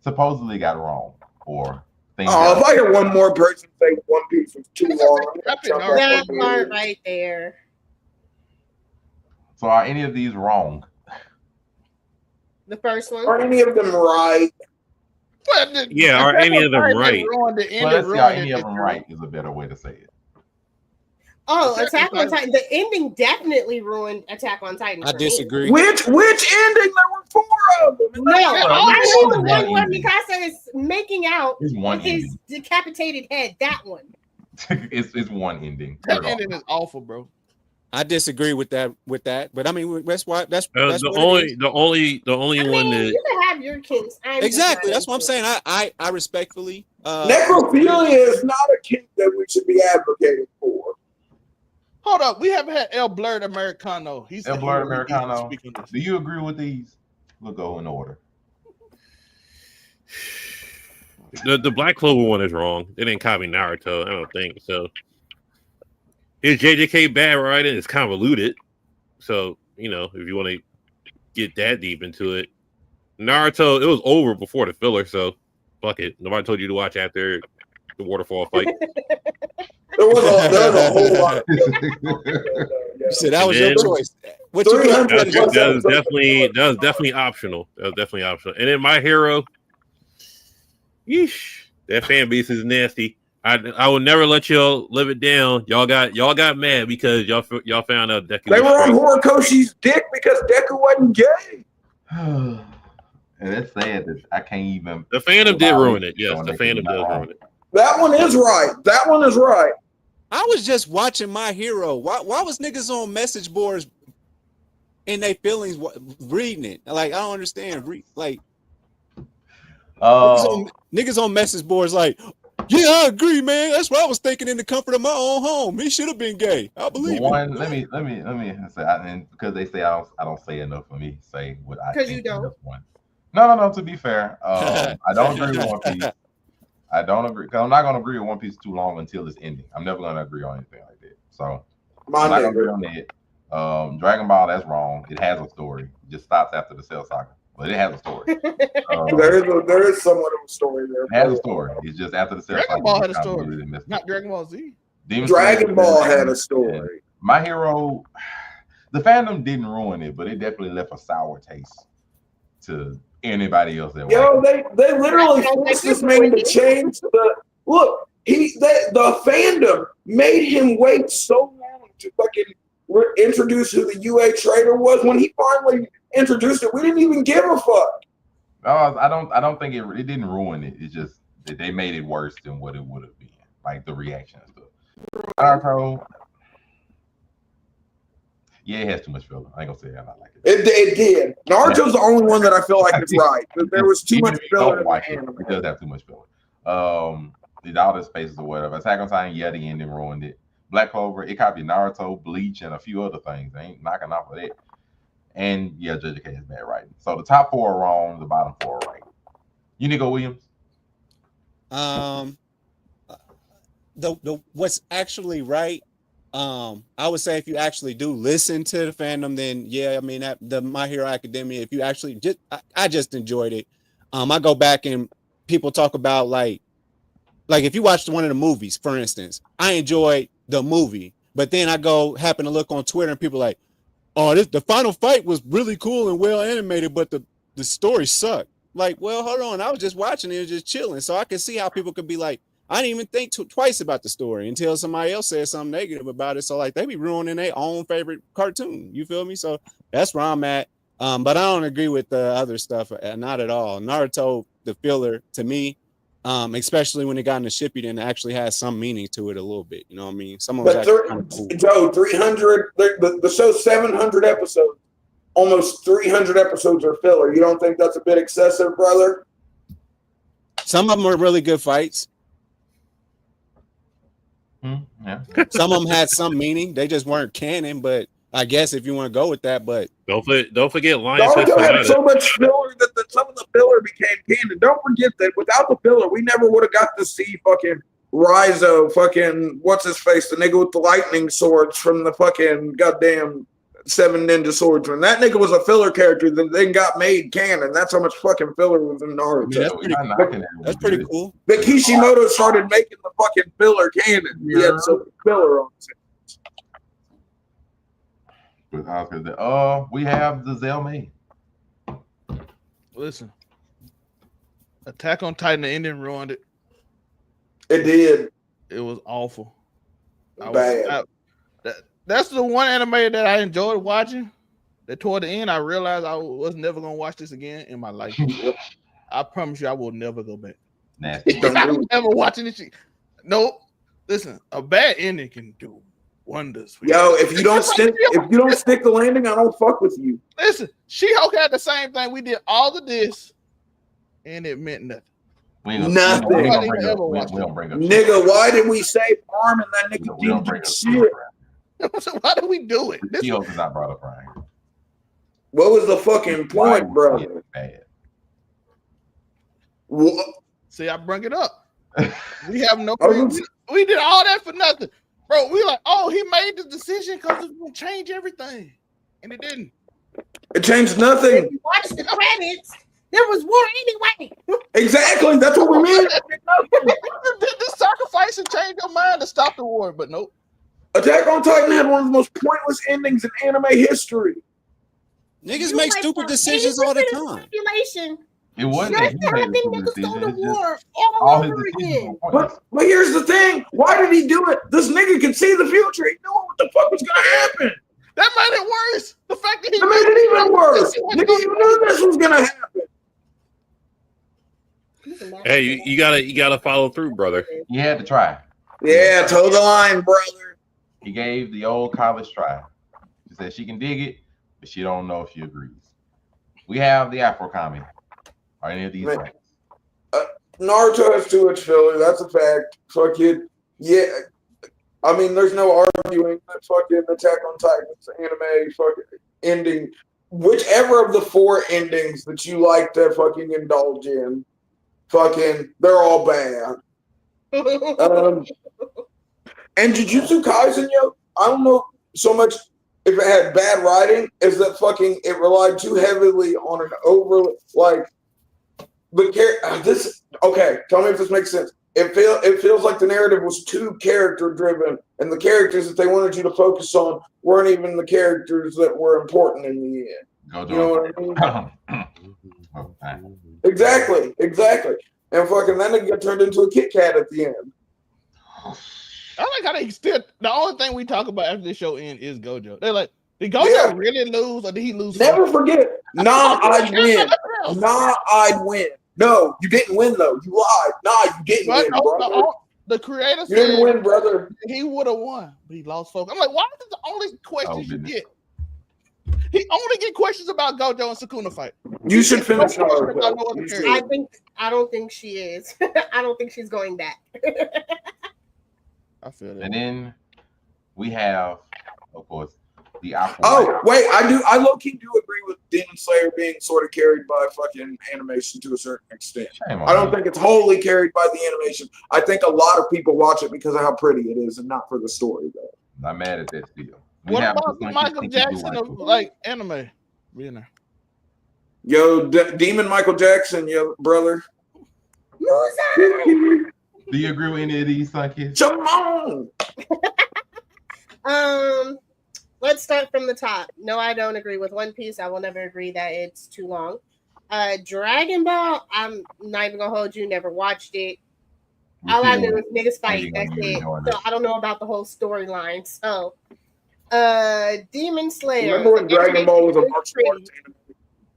supposedly got wrong, or things. Oh, if I hear one more person say One Piece was too long, that part right there. So are any of these wrong? The first one. Are any of them right? Yeah, are any of them right? Well, let's see, are any of them right is a better way to say it. Oh, Attack on Titan. The ending definitely ruined Attack on Titan. I disagree. Which ending? There were 4 of them. No, I know the one where Mikasa is making out It's one with his decapitated head. That one. it's one ending. That ending is awful, bro. I disagree with that. But I mean, that's why. That's the only one that you can have your kinks. Exactly. That's what I'm saying. I respectfully. Necrophilia is not a kink that we should be advocating for. Hold up, we haven't had El Blurred Americano. He's El Blurred Americano. Do you agree with these? We'll go in order. the Black Clover one is wrong. They didn't copy Naruto. I don't think so. Is JJK bad writing? It's convoluted. So, if you want to get that deep into it, Naruto, it was over before the filler, so fuck it. Nobody told you to watch after the waterfall fight. There was a whole lot. You said that was your choice. What you that was definitely optional. That was definitely optional. And then My Hero, yeesh, that fan base is nasty. I will never let y'all live it down. Y'all got mad because y'all found out Deku. They were on Horikoshi's dick because Deku wasn't gay. And it's sad that I can't even. The fandom did ruin it. Yes, the fandom does ruin it. That one is right. That one is right. I was just watching My Hero. Why was niggas on message boards in their feelings reading it? Like, I don't understand. Niggas on message boards like, yeah, I agree, man. That's what I was thinking in the comfort of my own home. He should have been gay. I believe one. Let me say, and because they say I don't say enough for me say what I think. Because you don't. One. No. To be fair, I don't agree with One Piece. I don't agree because I'm not going to agree with One Piece too long until it's ending. I'm never going to agree on anything like that. So I'm not going to agree on that. Dragon Ball, that's wrong. It has a story. It just stops after the Cell Saga, but it has a story. There is somewhat of a story there. It has a story. It's just after the Cell Saga. Dragon Ball had a story. Not Dragon Ball Z. Dragon Ball had a story. My Hero, the fandom didn't ruin it, but it definitely left a sour taste to anybody else that they literally forced this man to change the look. The fandom made him wait so long to fucking introduce who the UA trader was. When he finally introduced it, we didn't even give a fuck. No, I don't think it didn't ruin it. It's just that they made it worse than what it would have been, like the reaction and stuff. Naruto, yeah, it has too much filler. I ain't gonna say I not like it. It did. Naruto's the only one that I feel like is right. There was too much filler. It does have too much filler. The outer spaces or whatever. Attack on Titan, yeah, the ending ruined it. Black Clover, it copied Naruto, Bleach, and a few other things. They ain't knocking off of that. And yeah, JJK is bad writing. So the top 4 are wrong, the bottom 4 are right. Unigo Williams. The what's actually right. I would say if you actually do listen to the fandom, then yeah, I mean that the My Hero Academia. If you actually I just enjoyed it. I go back and people talk about like if you watched one of the movies, for instance, I enjoyed the movie, but then I happen to look on Twitter and people like, oh, the final fight was really cool and well animated, but the story sucked. Like, well, hold on, I was just watching it, just chilling, so I can see how people could be like, I didn't even think twice about the story until somebody else said something negative about it. So like they be ruining their own favorite cartoon. You feel me? So that's where I'm at. But I don't agree with the other stuff. Not at all. Naruto, the filler to me, especially when it got into Shippuden, actually has some meaning to it a little bit. You know what I mean? Some of but Joe, 300. The show's 700 episodes. Almost 300 episodes are filler. You don't think that's a bit excessive, brother? Some of them are really good fights. Yeah. Some of them had some meaning. They just weren't canon, but I guess if you want to go with that, but don't forget Lion Fist Naruto had Sonata. so much filler that some of the filler became canon. Don't forget that without the filler, we never would have got to see fucking Raizo, fucking what's his face, the nigga with the lightning swords from the fucking goddamn Seven Ninja Swordsman. That nigga was a filler character that then got made canon. That's how much fucking filler was in Naruto. That's pretty cool. But Kishimoto started making the fucking filler canon. He had some filler on it. We have the Zelme. Listen, Attack on Titan, the ending ruined it. It did. It was awful. Bad. That's the one anime that I enjoyed watching. That toward the end, I realized I was never gonna watch this again in my life. I promise you, I will never go back. I'm never watching this shit. Nope. Listen, a bad ending can do wonders. Yo, if you don't stick the landing, I don't fuck with you. Listen, She-Hulk had the same thing. We did all of this, and it meant nothing. Nothing. Nigga, why did we save Arm and that nigga didn't do shit? So why did we do it? She-Hulk is not brought up right. What was the fucking point, brother? What? See, I bring it up. We have no. We did all that for nothing, bro. We like, oh, he made the decision because it's gonna change everything, and it didn't. It changed nothing. If you watch the credits, there was war anyway. Exactly. That's what we mean. Did the sacrifice and change your mind to stop the war? But nope. Attack on Titan had one of the most pointless endings in anime history. Niggas make stupid decisions all the time. It wasn't Just that he have made them the niggas go decision. to It's war just all all his over decisions again. were pointless. But here's the thing. Why did he do it? This nigga could see the future. He knew what the fuck was gonna happen. That made it worse. The fact that he That made it even worse. Nigga, you knew this was gonna happen. Hey, you gotta follow through, brother. He had to try. Yeah, toe the line, brother. He gave the old college try. She said she can dig it, but she don't know if she agrees. We have the Afro Kami. Are any of these right? Naruto has too much filler. That's a fact. Fucking yeah. I mean, there's no arguing that fucking Attack on Titan's anime fucking ending. Whichever of the four endings that you like to fucking indulge in, fucking, they're all bad. And Jujutsu Kaisen, yo, I don't know so much if it had bad writing, is that fucking it relied too heavily on an over like this. Okay, tell me if this makes sense. It feels like the narrative was too character driven, and the characters that they wanted you to focus on weren't even the characters that were important in the end. You know what I mean? Exactly. And fucking that nigga got turned into a Kit Kat at the end. I like how they still. The only thing we talk about after the show end is Gojo. They're like, did Gojo really lose, or did he lose? Never forget. Nah, I'd win. Nah, I'd win. No, you didn't win though. You lied. Nah, you didn't win, brother. The creator you didn't win, brother. He would have won, but he lost focus. I'm like, why is this the only questions you get? He only get questions about Gojo and Sukuna fight. You should finish I don't think she is. I don't think she's going back. I feel that. And then we have, of course, the Aqua. Oh, wait, I low-key do agree with Demon Slayer being sort of carried by fucking animation to a certain extent. I don't think it's wholly carried by the animation. I think a lot of people watch it because of how pretty it is and not for the story, though. Not mad at that still. What about the Michael Jackson of like anime? You know. Yo, Demon Michael Jackson, yo, brother. Loser. Do you agree with any of these, Sunkids? Come on. Let's start from the top. No, I don't agree with One Piece. I will never agree that it's too long. Dragon Ball, I'm not even gonna hold you. Never watched it. All I knew is niggas fight. That's it. So I don't know about the whole storyline. So, Demon Slayer. Remember when Dragon Ball was a martial arts anime?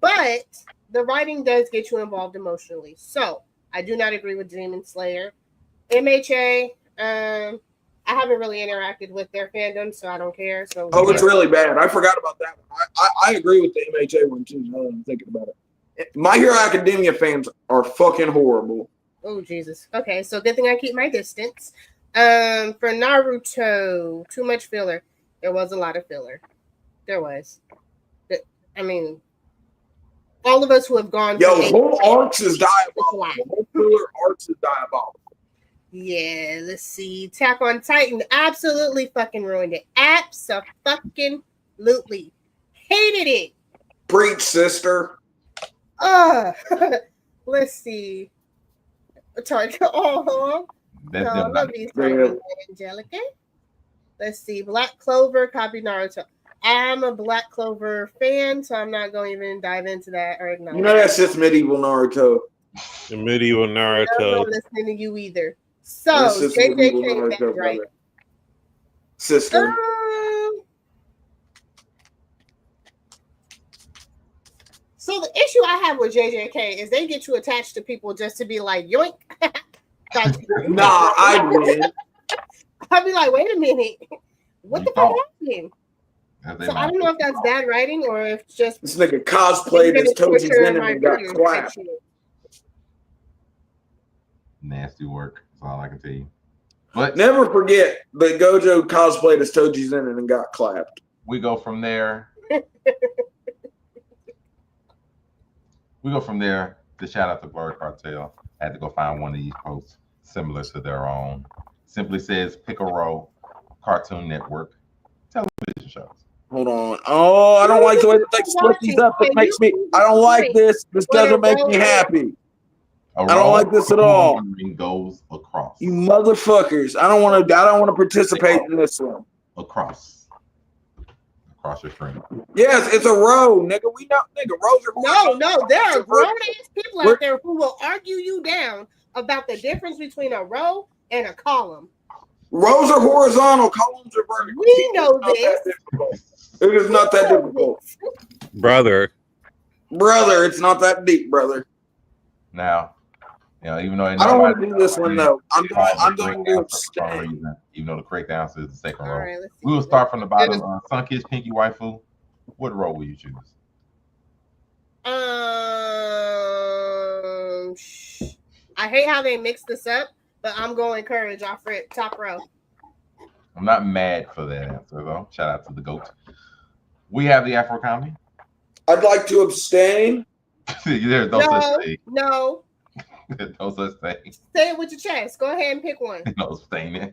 But the writing does get you involved emotionally. So I do not agree with Demon Slayer. MHA, I haven't really interacted with their fandom, so I don't care. So it's really bad. I forgot about that one. I agree with the MHA one too. Now that I'm thinking about it, My Hero Academia fans are fucking horrible. Oh Jesus. Okay, so good thing I keep my distance. For Naruto, too much filler. There was a lot of filler. There was. I mean, all of us who have gone. Yo, whole arcs is diabolical. Whole filler arcs is diabolical. Yeah, let's see. Attack on Titan absolutely fucking ruined it. Abso-fucking-lutely. Hated it. Preach, sister. Let's see. Oh, love these Angelica. Let's see. Black Clover, copy Naruto. I'm a Black Clover fan, so I'm not going to even dive into that or acknowledge. You know that's just medieval Naruto. The medieval Naruto. I'm not listening to you either. So JJ came back right. Sister. So the issue I have with JJK is they get you attached to people just to be like, yoink. Nah, I win. I'd be like, wait a minute. What the fuck happened? So I don't know if that's bad writing or if just this nigga cosplayed as Toji Zenin and got clapped. Nasty work. That's all I can tell you. But never forget that Gojo cosplayed as Toji Zenin and got clapped. We go from there. To shout out to Blurred Cartel. I had to go find one of these posts similar to their own. Simply says, pick a row, Cartoon Network, television shows. Hold on. Oh, I don't like the way that they split these up. It makes me. I don't like this. This doesn't make me happy. I don't like this at all. Goes across. You motherfuckers! I don't want to participate in this one. Across your screen. Yes, it's a row, nigga. We know, nigga. Rows are no. There are grown ass people out there who will argue you down about the difference between a row and a column. Rows are horizontal, columns are vertical. We know this. It is not that difficult, brother. It's not that deep, brother. Now, even though I don't want to do this one though, I'm going to abstain. Even though the correct answer is the second row. Right, we will start from the bottom. Sun-Kissed Pinky Waifu. What row will you choose? I hate how they mix this up, but I'm going Courage off for top row. I'm not mad for that answer though. Shout out to the GOAT. We have the Afro comedy. I'd like to abstain. There's no such thing. No. There's no such thing. Say it with your chest. Go ahead and pick one. No abstaining.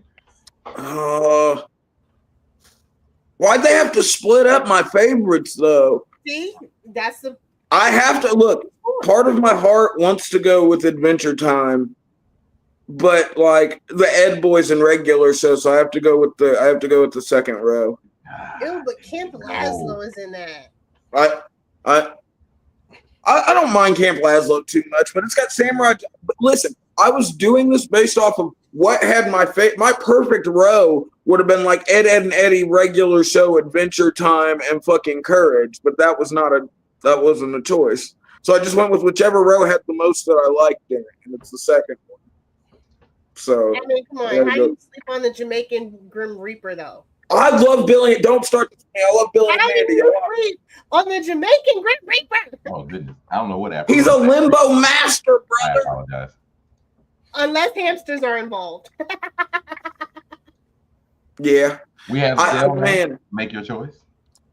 Why'd they have to split up my favorites though? See, that's the. I have to look. Part of my heart wants to go with Adventure Time, but like the Ed Boys and regular show, so I have to go with the second row. Ew, but Camp Lazlo is in that. I don't mind Camp Lazlo too much, but it's got Samurai. But listen, I was doing this based off of what had my perfect row would have been like Ed, Edd n Eddy, regular show, Adventure Time, and fucking Courage, but that wasn't a choice. So I just went with whichever row had the most that I liked in it, and it's the second one. So I mean, come on, how do you sleep on the Jamaican Grim Reaper though? I love Billy. Don't start with me. I love Billy and Mandy. On the Jamaican Grim Reaper. Oh goodness, I don't know what happened. He's a limbo master, brother. I apologize. Unless hamsters are involved. Yeah. We have man. Make your choice.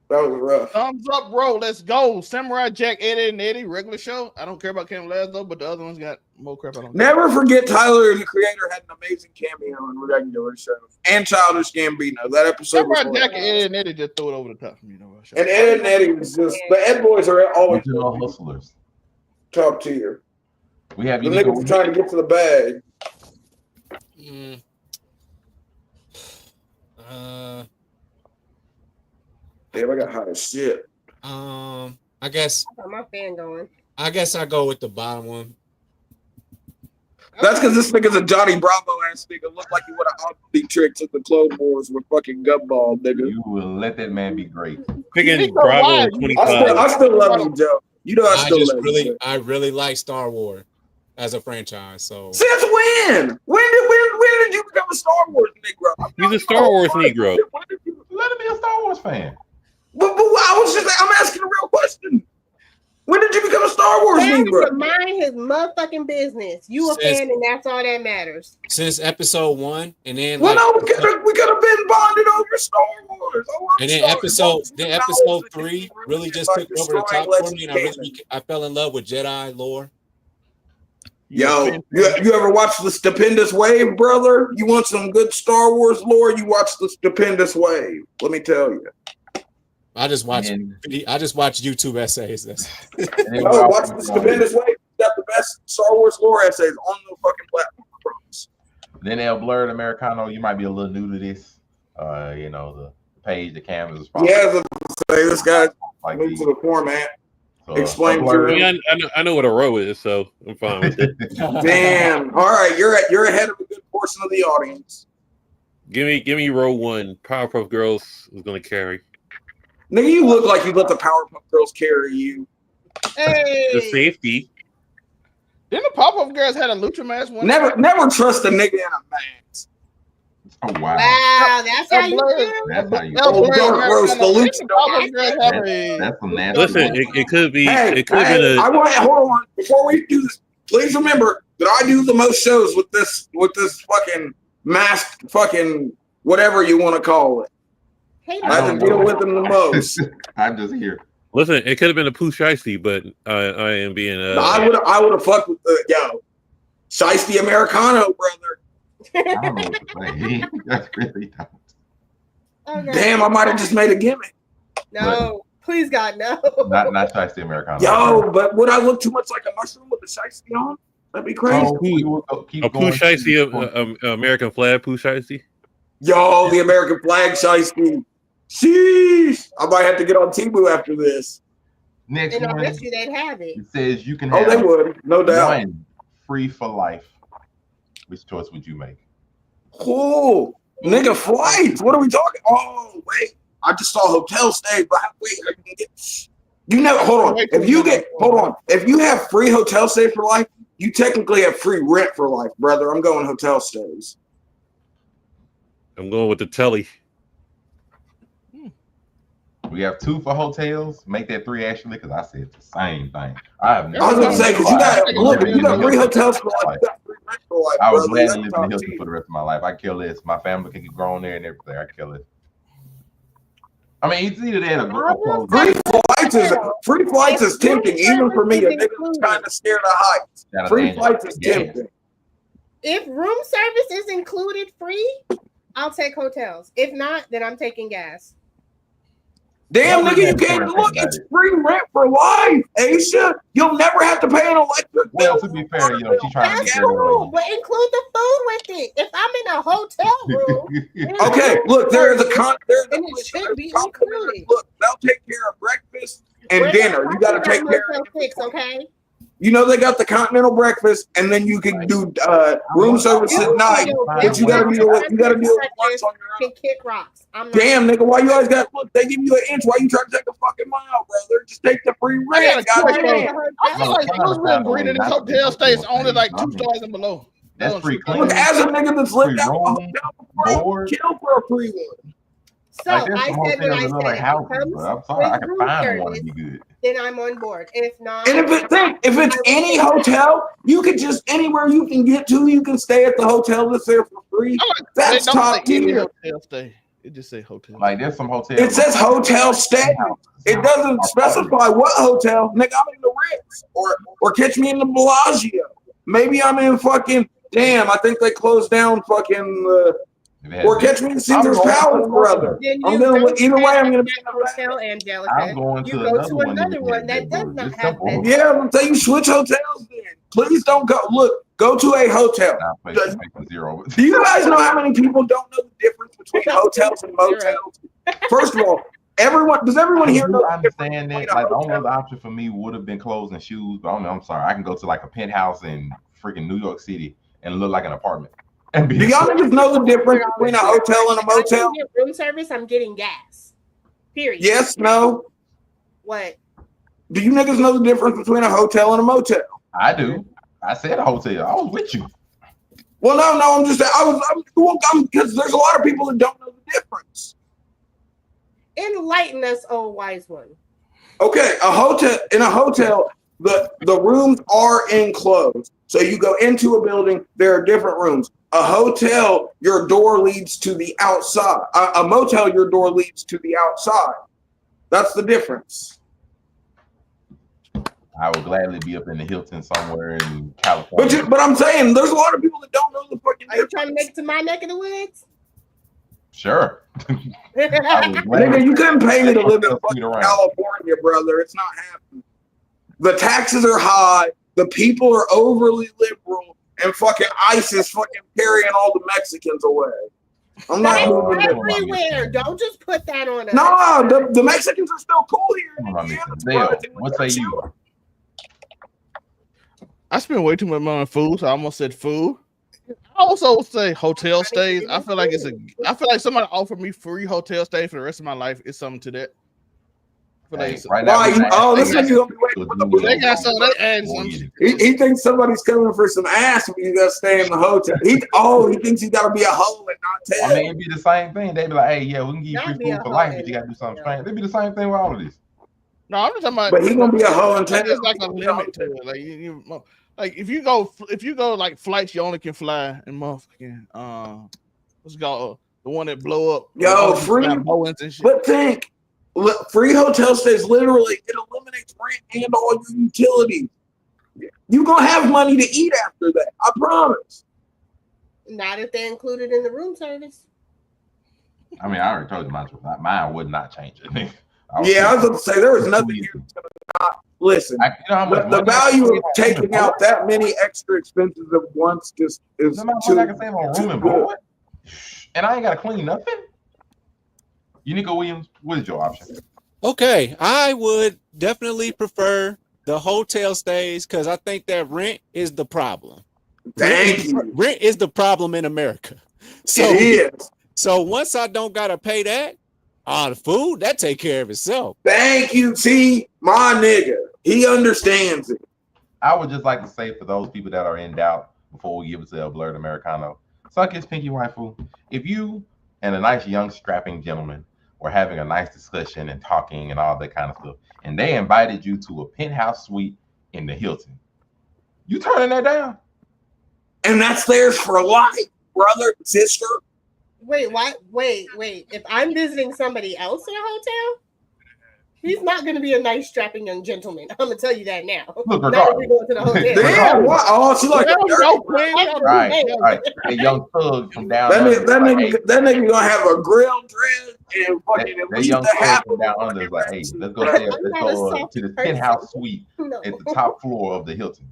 That was rough. Thumbs up, bro. Let's go. Samurai Jack, Ed, Edd n Eddy, regular show. I don't care about Camp Lazlo, but the other ones got more crap. I don't Never forget Tyler, the Creator, had an amazing cameo in regular show. And Childish Gambino. That episode was Samurai Jack and Ed, Edd n Eddy just threw it over the top for me. And Ed, Edd n Eddy was just the Ed Boys are always hustlers. Top tier. We have the niggas trying to get to the bag. Damn, I got hot as shit. I guess. I got my fan going. I guess I go with the bottom one. That's because this nigga's a Johnny Bravo ass nigga. Look like he would have outbeat tricks at the Clone Wars with fucking Gumball, nigga. You will let that man be great. Picking Bravo 25. I still love you, Joe. You know I still love you. I really like Star Wars as a franchise. So since when? When did you become a Star Wars Negro? He's a Star Wars Negro. Let him be a Star Wars fan. But I was just I'm asking a real question. When did you become a Star Wars Negro? Mind his motherfucking business. You a fan, and that's all that matters. Since episode 1, and then we could have been bonded over motherfucking Star Wars. Oh, and then episode 3 really just took over the top for me, and I fell in love with Jedi lore. Yo, you ever watch The Stupendous Wave, brother? You want some good Star Wars lore? You watch The Stupendous Wave. Let me tell you. I just watch YouTube essays. No, watch The Stupendous Wave. You got the best Star Wars lore essays on the fucking platform. Then they'll blur Americano. You might be a little new to this. You know, the page, the canvas is probably. Yeah, this guy's like new to the format. So, explain to me. I know what a row is, so I'm fine with it. Damn. All right, you're ahead of a good portion of the audience. Give me row 1. Powerpuff Girls is gonna carry. Nigga, you look like you let the Powerpuff Girls carry you. Hey. The safety. Didn't the Powerpuff Girls had a lucha mask one? Never trust a nigga in a mask. Oh wow. Wow, that's how you feel. That's how you Dark roast the lucha. That's some nasty. Listen, it could be. It could be. I want to hold on before we do this. Please remember that I do the most shows with this fucking masked fucking whatever you want to call it. I have to deal with them the most. I'm just here. Listen, it could have been a Pooh Shiesty, but I am being. I would have fucked with the Shiesty Americano, brother. I don't know what to say. That's really dumb. Okay. Damn, I might have just made a gimmick. No, please God, no. Not Shiesty Americano. Yo, but would I look too much like a mushroom with the Shiesty on? That'd be crazy. A Pooh Shiesty, American flag Pooh Shiesty. Yo, the American flag Shiesty. Sheesh! I might have to get on Temu after this. Next and I one, bet you they'd have it. It says you can have they would, no doubt. one free for life. Which choice would you make? Cool. Nigga, flights. What are we talking? Oh, wait. I just saw hotel stays, but wait, you can get. You never hold on. If you have free hotel stay for life, you technically have free rent for life, brother. I'm going hotel stays. I'm going with the telly. We have 2 for hotels. Make that 3 actually, because I said the same thing. I was gonna say because you got free hotels for life. You got free rent for life. I was glad to live in Hilton for the rest of my life. I kill this. My family can get grown there and everything. I kill it. I mean, it's either that or free flights is tempting, even for me. A nigga that's kind of scared of heights. Free flights is tempting. If room service is included free, I'll take hotels. If not, then I'm taking gas. Damn, nigga, you can't look. It's free rent for life, Aisha. You'll never have to pay an electric bill. Well, to be fair, she's trying to get cool, but include the food with it. If I'm in a hotel room, okay. Look, there's a it should be included. Look, they'll take care of breakfast and dinner. You got to take care of it. Okay. You know they got the continental breakfast, and then you can do room service at night. But you got to deal with lunch on your own. Kick rocks. Damn, nigga, why you always got look? They give you an inch. Why you trying to take a fucking mile, brother? Just take the free rent. I feel like those would agree that this hotel stays only like 2 stars and below. That's free. Look, as a nigga that's lived out a hotel before, kill for a free one. So I said what I said. I'm sorry, I can find one to be good. Then I'm on board. If not, and if it's any hotel, you could just anywhere you can get to, you can stay at the hotel that's there for free. That's top tier. Hotel stay. It just say hotel. Like there's some hotels. It says hotel stay. It doesn't specify what hotel. Nigga, I'm in the Ritz or catch me in the Bellagio. Maybe I'm in fucking. Damn, I think they closed down fucking. Or catch me in Caesar's Palace, brother. I'm gonna either way. I'm gonna be in the hotel, Angelica. I'm going to another one that does not have that. Yeah, I'm saying you switch hotels. Then please don't go. Look, go to a hotel. Do you guys know how many people don't know the difference between hotels and motels? First of all, does everyone here know? I understand that. Like the only other option for me would have been clothes and shoes, but I'm sorry. I can go to like a penthouse in freaking New York City and look like an apartment. Do y'all niggas know the difference between a hotel and a motel? Room service, I'm getting gas. Period. Yes, no. What? Do you niggas know the difference between a hotel and a motel? I do. I said a hotel. I was with you. Well, no. I'm just because there's a lot of people that don't know the difference. Enlighten us, oh wise one. Okay, in a hotel, the rooms are enclosed. So you go into a building, there are different rooms. A hotel, your door leads to the outside. A motel, your door leads to the outside. That's the difference. I would gladly be up in the Hilton somewhere in California. But I'm saying there's a lot of people that don't know the fucking. Are you trying to make it to my neck of the woods? Sure. Nigga, you couldn't pay me to live in fucking California, brother. It's not happening. The taxes are high. The people are overly liberal, and fucking ICE is fucking carrying all the Mexicans away. I'm not moving everywhere. Don't just put that on us. No, the Mexicans are still cool here. What say you? I spend way too much money on food, so I almost said food. I also say hotel stays. I feel like somebody offered me free hotel stay for the rest of my life. It's something to that. He thinks somebody's coming for some ass when you gotta stay in the hotel. He thinks he gotta be a hoe and not tell. I mean, it'd be the same thing. They'd be like, "Hey, yeah, we can give you free food for life, but you gotta do something strange." It'd be the same thing with all of this. No, I'm just talking about. But he's gonna be a hoe and tell. There's like a limit to it. Like if you go like flights, you only can fly in motherfucking what's it called, the one that blow up. Free. But think. Free hotel stays, literally, it eliminates rent and all your utilities. You're going to have money to eat after that. I promise. Not if they're included in the room service. I mean, I already told you mine would not change it. I was going to say, there was nothing here that's going to not. Listen, the value of taking out that many extra expenses at once just is too. I can save on room and board, and I ain't got to clean nothing. Unico Williams, what is your option? Okay, I would definitely prefer the hotel stays because I think that rent is the problem. Rent is the problem in America. So, it is. So once I don't gotta pay that, the food that take care of itself. Thank you, T, my nigga. He understands it. I would just like to say for those people that are in doubt before we give it to El Blurred Americano, suck his pinky waifu. If you and a nice young strapping gentleman were having a nice discussion and talking and all that kind of stuff, and they invited you to a penthouse suite in the Hilton, you turning that down? And that's theirs for life, brother, sister. Wait, what? Wait. If I'm visiting somebody else in a hotel, he's not going to be a nice, strapping young gentleman. I'm going to tell you that now. Look, not if we go to the hotel. Damn, what? Oh, she's like, right. A young thug from down under. That nigga gonna have a grill dress and fucking at least a half from down under is like, hey, let's go to the penthouse suite at the top floor of the Hilton.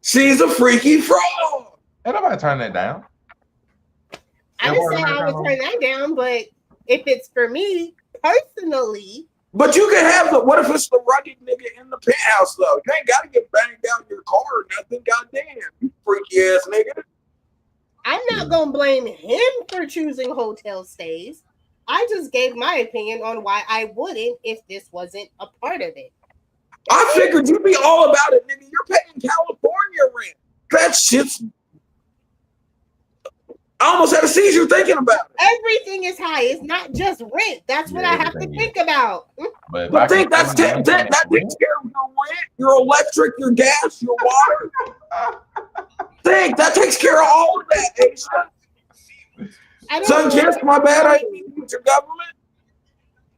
She's a freaky fraud. Ain't nobody turn that down. I didn't say I would turn that down, but if it's for me personally. But you can have the. What if it's the rugged nigga in the penthouse though? You ain't got to get banged out in your car or nothing. Goddamn, you freaky ass nigga. I'm not gonna blame him for choosing hotel stays. I just gave my opinion on why I wouldn't if this wasn't a part of it. I figured you'd be all about it, nigga. You're paying California rent. That shit's. I almost had a seizure thinking about it. Everything is high. It's not just rent. That's what I have to think about. But think that takes care of your rent, your electric, your gas, your water. Think that takes care of all of that, Aisha. Son, kiss, my bad. I ain't mean to use your government.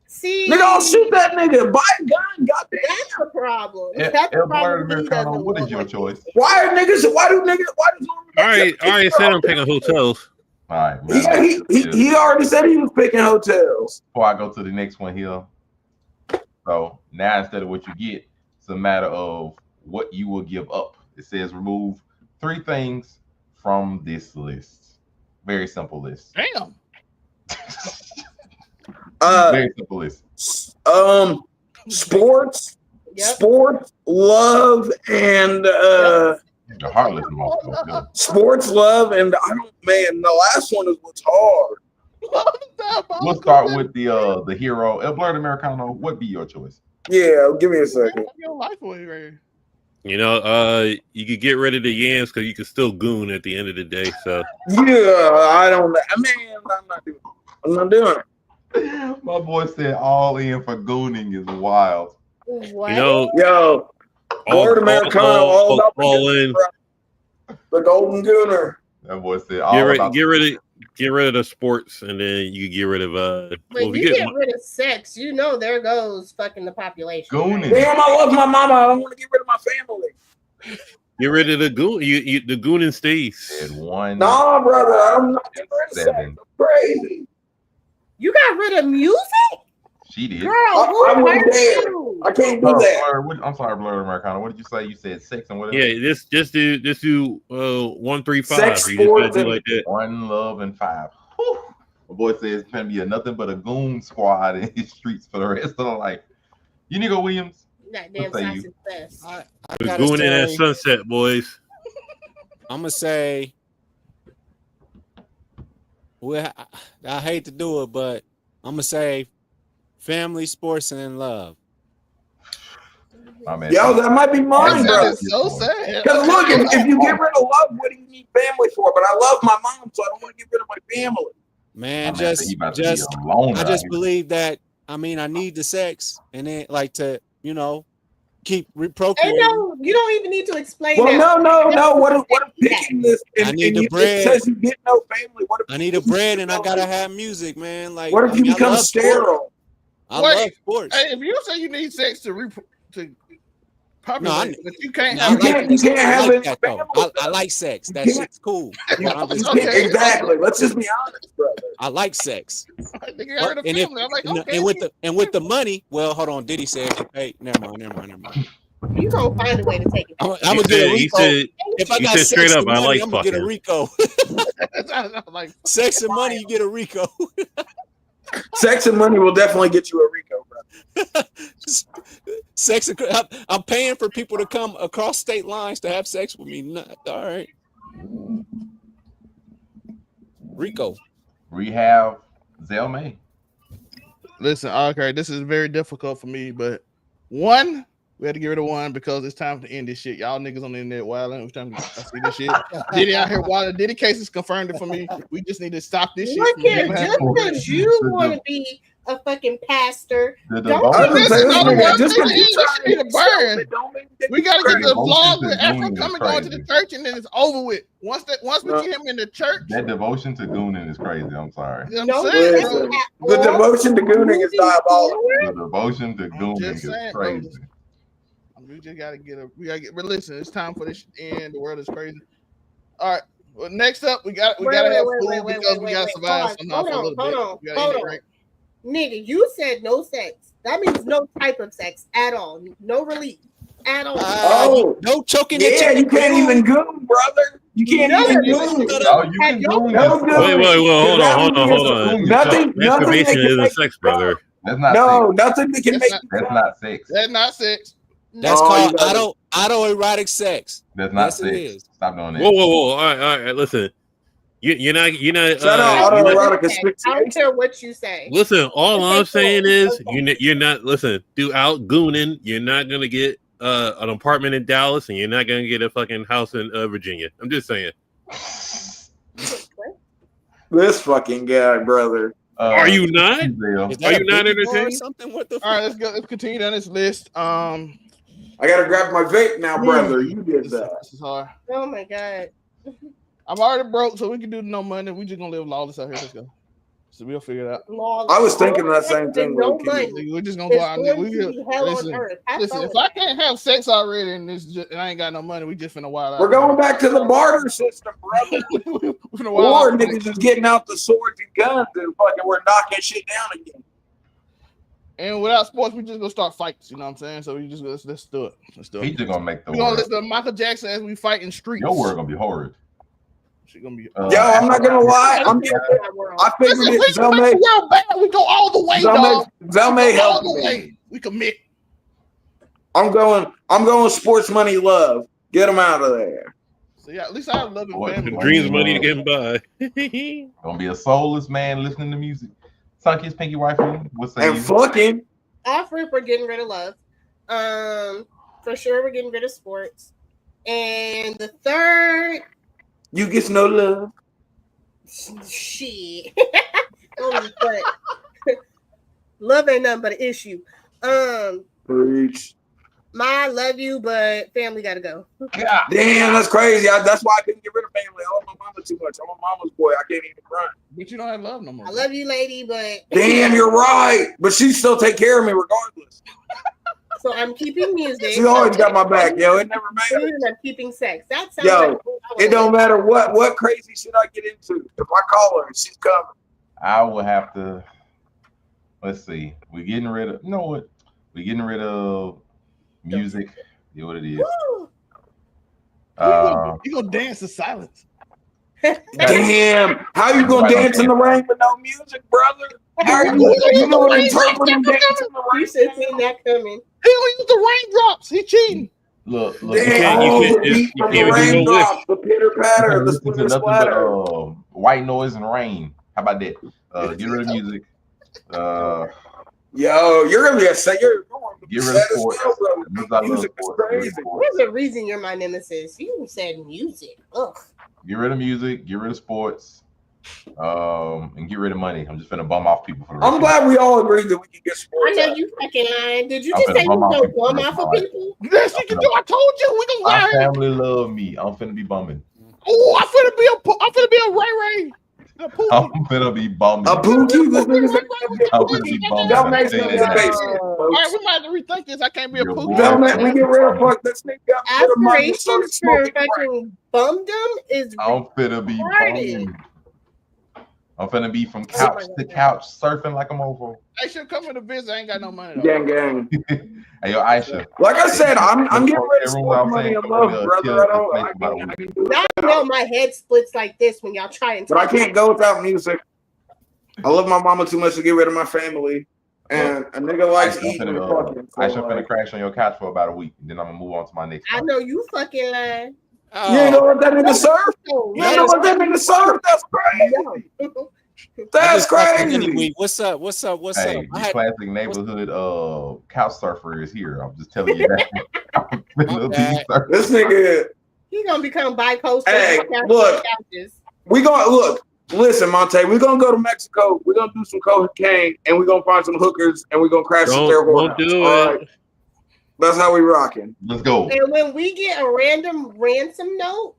See, nigga, I'll shoot that nigga. Buy a gun, goddamn. That's the problem. That's the problem. What is your choice? Why does All right, said I'm picking hotels. All right, yeah, he already said he was picking hotels. Before I go to the next one here, so now instead of what you get, it's a matter of what you will give up. It says remove 3 things from this list. Very simple list. Damn. Very simple list. Sports, love, and the heartless motherfucker. Sports, love, and the last one is what's hard. We'll start with the hero. El Blurred Americano, what be your choice? Yeah, give me a second. Your life away, right? You know, you could get rid of the yams because you can still goon at the end of the day. So yeah, I don't. Man, I'm not doing it. My boy said all in for gooning is wild. What? You know, yo, Blurred Americano, all about all in. The golden gooner. That boy said, get rid of the sports, and then you get rid of When you get rid of sex, you know there goes fucking the population. Right? Damn, I love my mama. I don't want to get rid of my family. Get rid of the goon. The goon and stays. No, brother, I'm not getting rid of sex. I'm crazy. You got rid of music? She did. Girl, who hurt you? I can't do that. I'm sorry, Blurred Americana. What did you say? You said sex and what? Yeah, just do 1, 3, 5. Sex, you just do like that. 1 love and 5. Whew. My boy says it's gonna be nothing but a goon squad in his streets for the rest of the life. You Nico Williams? That damn size is best. We're going in at sunset, boys. I'm gonna say, well, I hate to do it, but I'm gonna say, family, sports, and love. Yo, that might be mine, bro. That's so sad. Because look, if you get rid of love, what do you need family for? But I love my mom, so I don't want to get rid of my family. Man, I just believe that. I mean, I need the sex, and then like to keep procreating. You don't even need to explain. Well, no. What if picking this? I need the bread. It says you get no family. What if I need a bread, and I gotta have music, man. Like, what if you become sterile? I love sports. Hey, if you say you need sex to populate, but you can't have that though. I like sex. That shit's cool. Exactly. Let's just be honest, brother. I like sex. And with the money, well, hold on. Diddy said, "Hey, never mind. You gonna find a way to take it. I'm gonna get a Rico. If I got sex and money, I'm gonna get a Rico. Sex and money, you get a Rico. Sex and money will definitely get you a Rico, brother. Sex and I'm paying for people to come across state lines to have sex with me. All right, Rico. We have Zell May. Listen, okay, this is very difficult for me, but one, we had to get rid of one because it's time to end this shit. Y'all niggas on the internet wilding. It's time to see this shit. Diddy out here wilding. Diddy cases confirmed it for me. We just need to stop this shit. Look here, just because you want to be a fucking pastor, don't we gotta get the vlog with Afro coming going to the church, and then it's over with. Once we get him in the church, that devotion to gooning is crazy. I'm sorry. The devotion to gooning is diabolical. The devotion to gooning is crazy. We just gotta but listen, it's time for this to end. The world is crazy. All right. Well, next up, we gotta have food because we gotta survive somehow for a little bit. Hold on. Nigga, you said no sex. That means no type of sex at all. No relief at all. No choking. Yeah, you can't even goon, brother. You can't even goon. Wait, hold on. Nothing is a sex, brother. That's not nothing that can make. That's not sex. That's not sex. That's called autoerotic sex. That's not sex. Stop doing that. Whoa. All right. Listen, you're not. Autoerotic. I don't care what you say. Listen, all I'm saying is you're not. Listen, throughout gooning, you're not gonna get an apartment in Dallas, and you're not gonna get a fucking house in Virginia. I'm just saying. This fucking guy, brother. Are you not? Are you not entertained? Something? What the? All right, let's continue down this list. I gotta grab my vape now, brother. You did that. This is hard. Oh my god. I'm already broke, so we can do no money. We just gonna live lawless out here. Let's go. So we'll figure it out. I was thinking that same thing. We're just gonna go out there. Listen, if I can't have sex already and I ain't got no money, we just finna wild out. We're going back to the barter system, brother. Or niggas just getting out the swords and guns and fucking we're knocking shit down again. And without sports, we just gonna start fights. You know what I'm saying? So we just let's do it. He's just gonna make the. We're gonna listen to Michael Jackson as we fight in streets. Your word gonna be horrid. Gonna be, yo, I'm not gonna lie. I figured it. Zelmay, we go all the way. Zelmay helped me. We commit. I'm going. Sports money love. Get them out of there. So yeah, at least I love it. Dreams money to get by. Gonna be a soulless man listening to music. Suck his pinky wife. What's that? And fucking. Off rip, we're getting rid of love. For sure, we're getting rid of sports. And the third. You get no love. Shit. Love ain't nothing but an issue. Preach. Ma, love you, but family gotta go. God damn, that's crazy. That's why I couldn't get rid of family. I love my mama too much. I'm a mama's boy. I can't even run. But you don't have love no more. I love you, lady, but damn, you're right. But she still take care of me regardless. So I'm keeping music. She always got my back, yo. It never matters. I'm keeping sex. That sounds yo, like it don't matter what crazy shit I get into. If I call her, she's coming. I will have to. Let's see. We're getting rid of. You know what? We're getting rid of music. You know what it is. You gonna dance to silence. Damn. How you gonna dance in the rain with no music, brother? How are you know what interpreting dance in the rain? You should have seen that coming. He don't use the raindrops. He cheating. Look. The raindrops, the pitter patter, the splitter splatter. White noise and rain. How about that? Get rid of music. Yo, you're gonna be a singer. Get rid of sports. Music is crazy. There's a reason you're my nemesis. You said music. Ugh. Get rid of music. Get rid of sports. And get rid of money. I'm just gonna bum off people for the rest. I'm glad we all agreed that we can get sports. I know you fucking lying. Did you just say you gonna bum off of people? Yes, you can do. I told you we gonna lie. My family love me. I'm finna be bumming. Oh, I'm finna be a Ray Ray. I'm finna be bumming. A Pookie? I'm finna be bumming. That makes no sense. All right, we might have to rethink this. I can't be a Pookie. We get real fucked. This nigga got aspirations for fucking bumdom is. I'm finna be bumming. I'm finna be from couch to couch surfing like a mofo. I should come in the visit. I ain't got no money though. Gang. Hey, yo, Aisha. Like I said, I'm getting rid of sports money and love, brother. I know my head splits like this when y'all try and. But I can't go without music. I love my mama too much to get rid of my family. And a nigga likes eating and fucking. Aisha finna crash on your couch for about a week, and then I'm gonna move on to my next. I know you fucking lying. You ain't know what that nigga surf? You ain't know what that nigga surf? That's crazy. That's crazy. Anyway, what's up? Hey, classic neighborhood couch surfer is here. I'm just telling you that. This nigga. He gonna become bi-coastal. Hey, look. We gonna look. Listen, Monte, we're gonna go to Mexico. We're gonna do some cocaine, and we're gonna find some hookers, and we're gonna crash some terrible. Don't do it. Right. That's how we rocking. Let's go. And when we get a random ransom note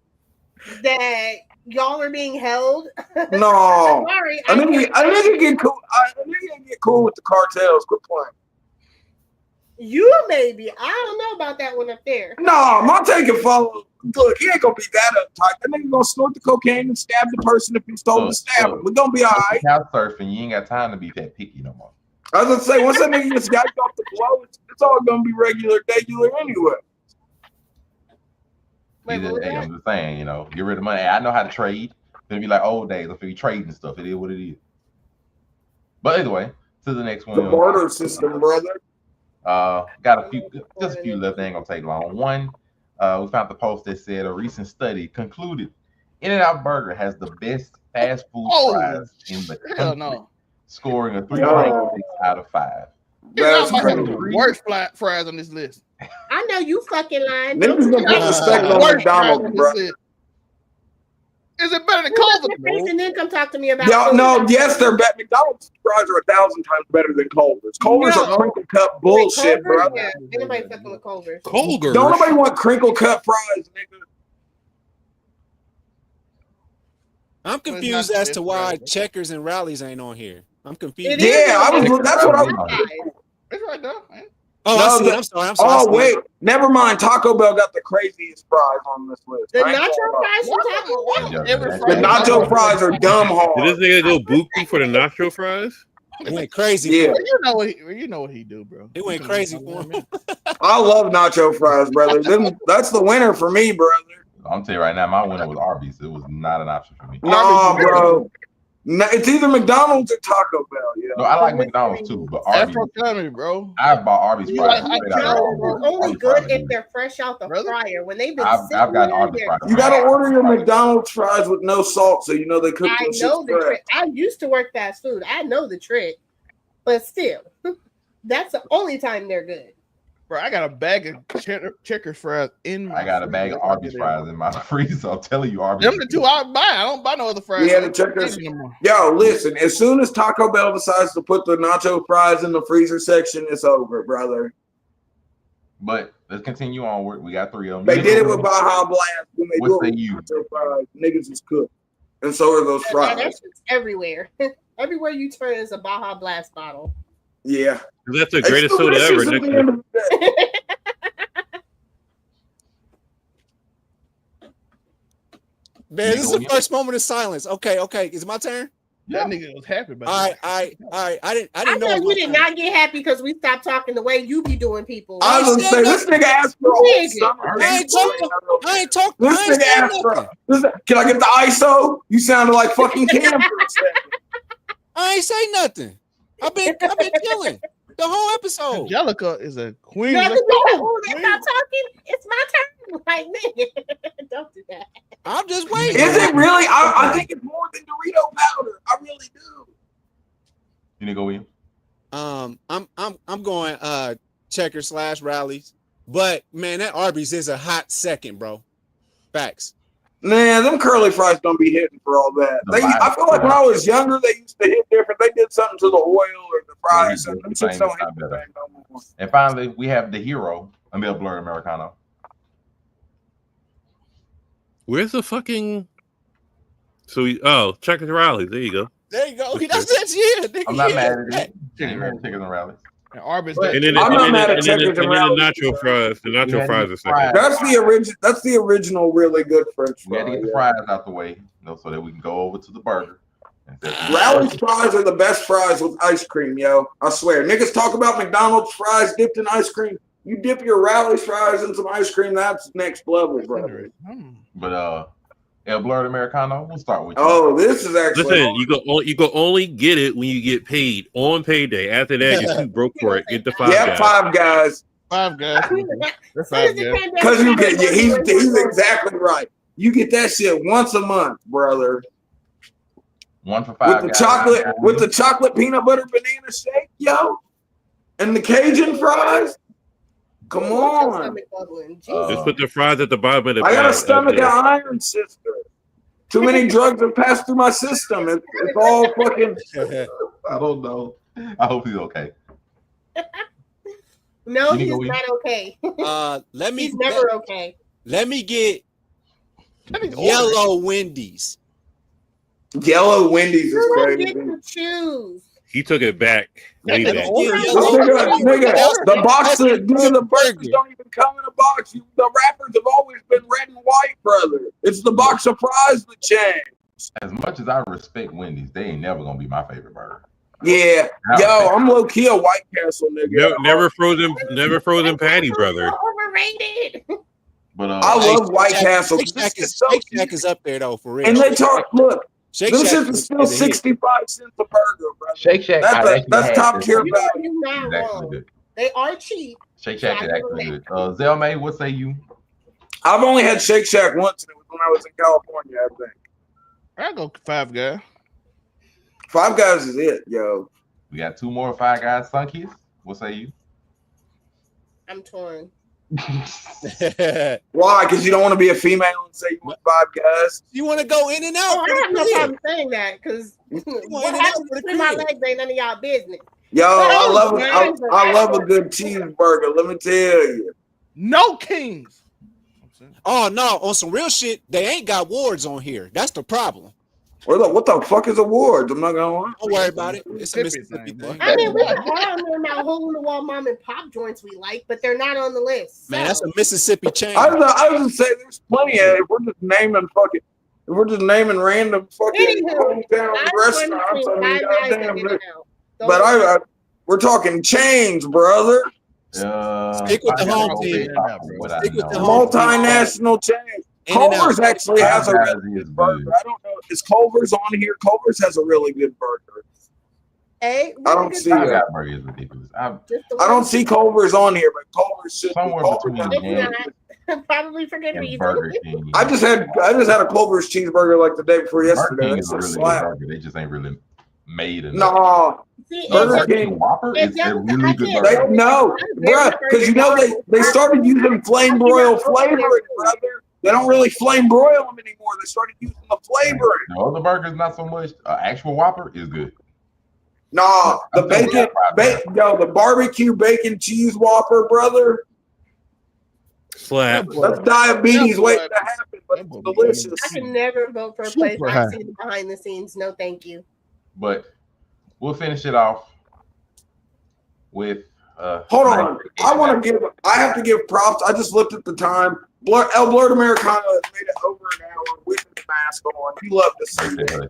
that y'all are being held, no, sorry, I think get cool. I think get cool with the cartels. Quit playing. You maybe. I don't know about that one up there. No, Monte can follow. Look, he ain't gonna be that uptight. That nigga gonna snort the cocaine and stab the person if he's told to stab him. We're gonna be all right. Couch surfing, you ain't got time to be that picky no more. I was gonna say, once that nigga gets got off the flow, it's all gonna be regular anyway. I'm just saying, you know, get rid of money. I know how to trade. It's gonna be like old days. I'm gonna be trading stuff. It is what it is. But anyway, to the next one. The barter system, brother. Got just a few left. They ain't gonna take long. One, we found the post that said a recent study concluded In-N-Out Burger has the best fast food fries in the country, scoring a 3.6 out of 5. That's the worst fries on this list. I know you fucking lying. Niggas gonna put respect on McDonald's, bro. Is it better than Culver's? And then come talk to me about. Yes, they're better. McDonald's fries are 1,000 times better than Culver's. Culver's are crinkle cut bullshit, bro. Yeah, anybody fucking with Culver's. Don't nobody want crinkle cut fries, nigga. I'm confused as to why Checkers and Rallies ain't on here. I'm confused. That's what I was. It's right there, man. Oh, I see. I'm sorry. Oh, wait. Never mind. Taco Bell got the craziest fries on this list. The nacho fries from Taco Bell. The nacho fries are dumb hard. Did this nigga go buku for the nacho fries? It went crazy. Yeah. You know what he do, bro. It went crazy for him. I love nacho fries, brother. That's the winner for me, brother. I'm telling you right now, my winner was Arby's. It was not an option for me. No, bro. No, it's either McDonald's or Taco Bell. Yeah. No, I like McDonald's too, but Arby's. Bro. I bought Arby's fries. Only good if they're fresh out the fryer. When they've been I've gotten Arby's fries. You gotta order your McDonald's fries with no salt, so you know they cook them. I know the trick. I used to work fast food. I know the trick, but still, that's the only time they're good. Bro, I got a bag of Checkers fries in my. I got a bag of Arby's fries in my freezer. I'm telling you, Arby's. Them the two I buy. I don't buy no other fries. Yeah, the Checkers. Yo, listen. As soon as Taco Bell decides to put the nacho fries in the freezer section, it's over, brother. But let's continue onward. We got 3 of them. They did it with Baja Blast when they What do say it you? with their fries. Niggas is cooked. And so are those fries. That shit's everywhere. Everywhere you turn is a Baja Blast bottle. Yeah. That's the greatest soda ever. Man, this is the first moment of silence. Okay. Is it my turn? That nigga was happy about All right. I didn't know. You did not get happy because we stopped talking the way you be doing people. I was gonna say this nigga asked for a whole summer. I ain't talking. This nigga asked for. Can I get the ISO? You sounded like fucking Cam for a second. I ain't say nothing. I've been chilling the whole episode. Angelica is a queen. Stop talking. It's my turn. Like, nigga, don't do that. I'm just waiting. Is it really? I think it's more than Dorito powder. I really do. You need to go in. I'm going Checker/Rallies, but man, that Arby's is a hot second, bro. Facts. Man, them curly fries don't be hitting for all that. I feel like when I was younger, they used to hit different. They did something to the oil or the fries. And them shits don't hit the same no more. And finally, we have the hero, a Mil Blur Americano. Where's the fucking? Checkers and Rallies. There you go. There you go. That's yeah. I'm not mad at it. Chickens and Rallies. And Arby's. And then the nacho fries. The nacho fries are second. That's the original. That's the original, really good French fry. We had to get the fries out the way, so that we can go over to the burger. Rally's fries are the best fries with ice cream, yo. I swear. Niggas talk about McDonald's fries dipped in ice cream. You dip your Rally's fries in some ice cream, that's next level, bro. But El Blur Americano, we'll start with you. Oh, this is actually. Listen, you can only get it when you get paid on payday. After that, you're too broke for it. Get the Five Guys. Five Guys. Five Guys. Because you get, he's exactly right. You get that shit once a month, brother. One for $5 with the chocolate peanut butter banana shake, yo, and the Cajun fries. Come on. Just put the fries at the bottom of the I got a stomach of iron, sister. Too many drugs have passed through my system. It's all fucking. I don't know. I hope he's okay. No, he's not okay. He's never okay. Let me get yellow Wendy's. Yellow Wendy's is crazy. Choose. He took it back. Way back. Nigga, the box of the burgers don't even come in a box. The wrappers have always been red and white, brother. It's the box of fries that change. As much as I respect Wendy's, they ain't never gonna be my favorite burger. Yeah, yo, I'm low key a White Castle nigga. Never frozen patty, brother. Overrated. But I love White Castle. Shake Shack is up there though, for real. And they talk. Look, Shake them Shack shits is still 65 cents a burger, brother. Shake Shack. That's top tier value. You're not wrong. They are cheap. Shake Shack is actually good. Zelmay, what say you? I've only had Shake Shack once, and it was when I was in California, I think. I go Five Guys. Five Guys is it, yo. We got 2 more Five Guys. Sunkies, what say you? I'm torn. Why? Because you don't want to be a female and say you want Five Guys. You want to go in and out. I have no problem saying that because what happens between my legs ain't none of y'all business. Yo, I love a good cheeseburger. Let me tell you. No Kings. Oh no! On some real shit, they ain't got wards on here. That's the problem. What the fuck is awards? I'm not gonna lie. Don't worry about it. It's a Mississippi thing. I mean, we have now hole in the wall mom and pop joints we like, but they're not on the list. Man, that's a Mississippi chain. I was gonna say there's plenty of. If we're just naming random fucking hometown restaurants. I mean, but we're talking chains, brother. Stick with the home team. Stick with the multinational chain. Culver's actually has a really good burger. I don't know. Is Culver's on here? Culver's has a really good burger. Hey, I don't see it. Burger is ridiculous. I don't see Culver's on here, but Culver's should somewhere between probably for good reason. I just had a Culver's cheeseburger like the day before yesterday. It's a really good burger. They just ain't really made it. No. Burger King Whopper is a really good burger. No, bruh, because you know they started using flame broil flavoring, brother. They don't really flame broil them anymore. They started using the flavoring. The other burgers, not so much. Actual Whopper is good. Nah, the barbecue bacon cheese Whopper, brother. Slap. That's diabetes waiting to happen, but it's delicious. I can never vote for a place I've seen the behind the scenes. No, thank you. But we'll finish it off with. Hold on. I have to give props. I just looked at the time. El Blurred Americana has made it over an hour with the mask on. You love to see that.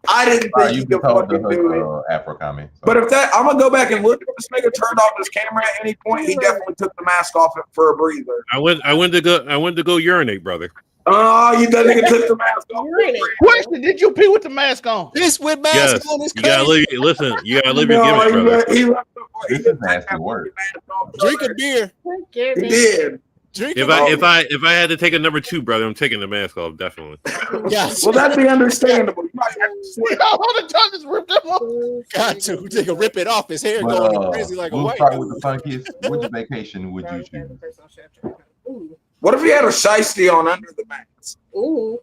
I didn't think you could fucking do it. Afro comment. So. But if that, I'm gonna go back and look. If this nigga turned off his camera at any point, he definitely took the mask off for a breather. I went to go urinate, brother. Oh, that nigga took the mask off. Question: did you pee with the mask on? This with mask on is crazy. You gotta live your gimmicks, brother. This is nasty work. Drink a beer. He did. If I had to take a number 2, brother, I'm taking the mask off, definitely. Yes. Well, that'd be understandable. You might have to switch. All the time just ripped them off. Got to. Nigga rip it off. His hair going crazy like a white. Start with the funkiest. Which vacation would you choose? What if he had a shiesty on under the mask? Ooh.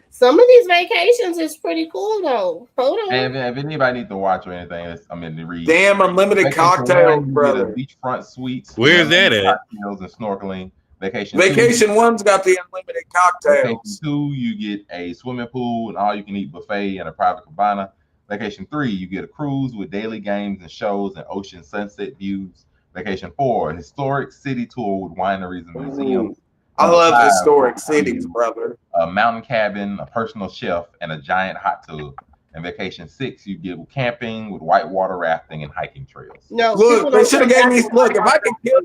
Some of these vacations is pretty cool though. Photo. And if anybody needs to watch or anything, I'm in the read. Damn, unlimited cocktails, brother. Beachfront suites. Where's that at? Cocktails and snorkeling. Vacation 1's got the unlimited cocktails. Vacation 2, you get a swimming pool and all you can eat buffet and a private cabana. Vacation 3, you get a cruise with daily games and shows and ocean sunset views. Vacation 4, a historic city tour with wineries and museums. I love historic cities, brother. A mountain cabin, a personal chef, and a giant hot tub. And vacation 6, you get camping with whitewater rafting and hiking trails. No, look, they should have gave me. Look, if I can kill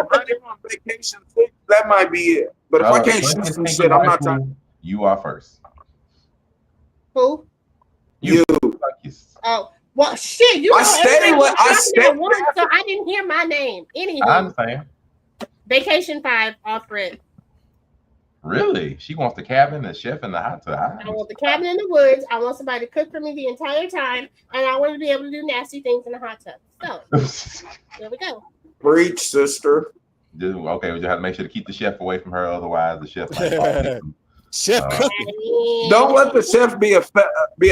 hunting on vacation 6, that might be it. But if I can't shoot some shit, I'm not trying. You are first. Who? You. Oh, well, shit. I stayed. So I didn't hear my name. Anywho, I understand. Vacation 5, off rip. Really? She wants the cabin, the chef, and the hot tub. I want the cabin in the woods. I want somebody to cook for me the entire time, and I want to be able to do nasty things in the hot tub. So there we go. Preach, sister. Okay, we just have to make sure to keep the chef away from her. Otherwise, the chef might chef cooking. Don't let the chef be a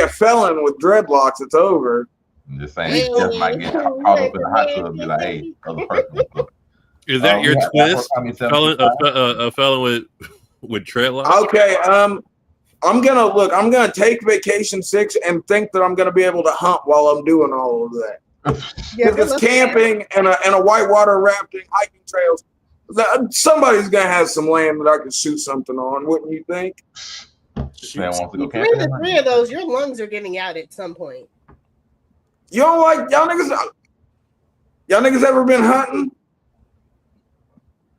felon with dreadlocks. It's over. I'm just saying, the chef might get caught up in the hot tub and be like, "Hey, other person." Is that your twist? A felon with dreadlocks? Okay, I'm gonna take vacation 6 and think that I'm gonna be able to hunt while I'm doing all of that. Because it's camping and a whitewater rafting, hiking trails. Somebody's gonna have some land that I can shoot something on, wouldn't you think? Man wants to go camping. Between the 3 of those, your lungs are getting out at some point. You don't like y'all niggas ever been hunting?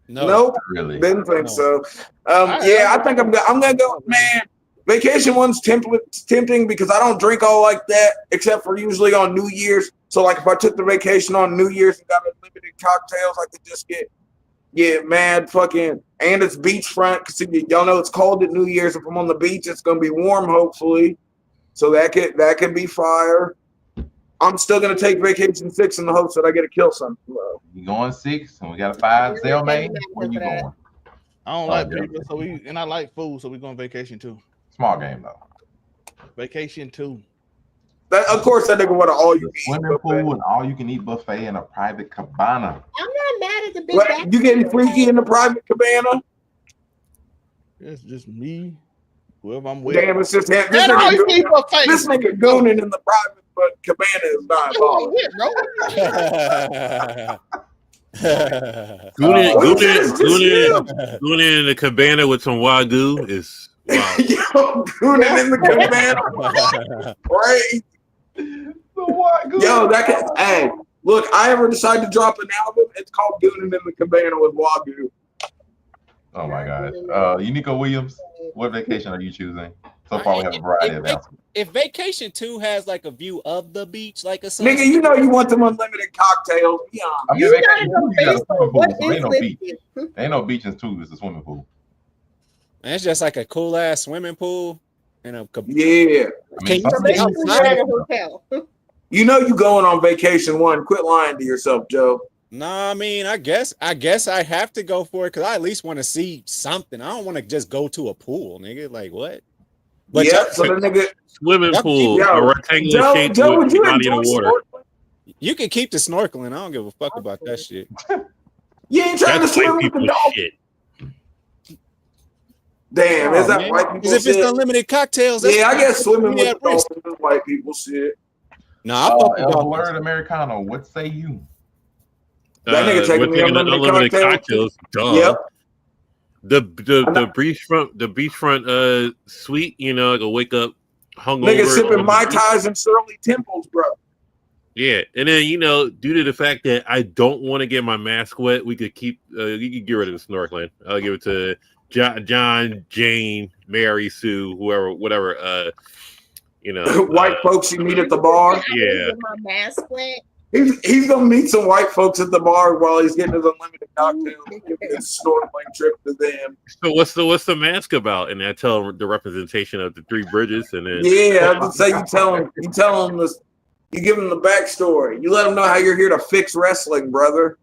No, nope. Really? Didn't think so. I think I'm gonna go. Man, vacation 1's tempting because I don't drink all like that, except for usually on New Year's. So like if I took the vacation on New Year's and got unlimited cocktails, I could just get mad fucking, and it's beachfront because y'all know it's cold at New Year's. If I'm on the beach, it's gonna be warm, hopefully. So that could be fire. I'm still gonna take vacation 6 in the hopes that I get to kill something. You going 6, and we got a 5. Zellman, where you going? I don't like people, and I like food, so we're going vacation 2. Small game though. Vacation 2. Of course, that nigga want an all-you-can-eat swimming pool and all-you-can-eat buffet and a private cabana. I'm not mad at the big. You getting freaky in the private cabana? It's just me, whoever I'm with. Damn, it's just him. This nigga gooning in the private. But cabana is not gooning in the cabana with some wagyu is wow. Yo, gooning in the cabana, right? Yo, hey, look, I ever decide to drop an album, it's called Gooning in the Cabana with Wagyu. Oh my gosh. Unico Williams, what vacation are you choosing? So far, we have a variety of announcements. If vacation 2 has like a view of the beach, like a nigga, you know you want them unlimited cocktails. Yeah, you got a swimming pool, so ain't no beach. Ain't no beach in 2. It's a swimming pool. And it's just like a cool ass swimming pool and a yeah. Can you stay outside of a hotel? You know you going on vacation 1. Quit lying to yourself, Joe. Nah, I mean, I guess I have to go for it because I at least want to see something. I don't want to just go to a pool, nigga. Like what? But yeah, so the nigga swimming pool, a rectangular shape with body in the water. You can keep the snorkeling. I don't give a fuck about that shit. You ain't trying to swim with the dolphins. Damn, is that white people Because if it's unlimited cocktails, yeah, I guess swimming with the dolphins is white people shit. No, I fuck with dolphins. Word Americano, what say you? That nigga taking me unlimited cocktails. Duh. Yep. The beachfront suite, you know, I can wake up hungover. Nigga sipping Mai Tais and Shirley Temples, bro. Yeah, and then you know, due to the fact that I don't want to get my mask wet, we could keep you could get rid of the snorkeling. I'll give it to John, Jane, Mary, Sue, whoever, whatever. You know, white folks you meet at the bar. Yeah, my mask wet. He's gonna meet some white folks at the bar while he's getting his unlimited cocktail. His snorkeling trip to them. So what's the mask about? And I tell him the representation of the three bridges, and then I would say you tell him this. You give him the backstory. You let him know how you're here to fix wrestling, brother.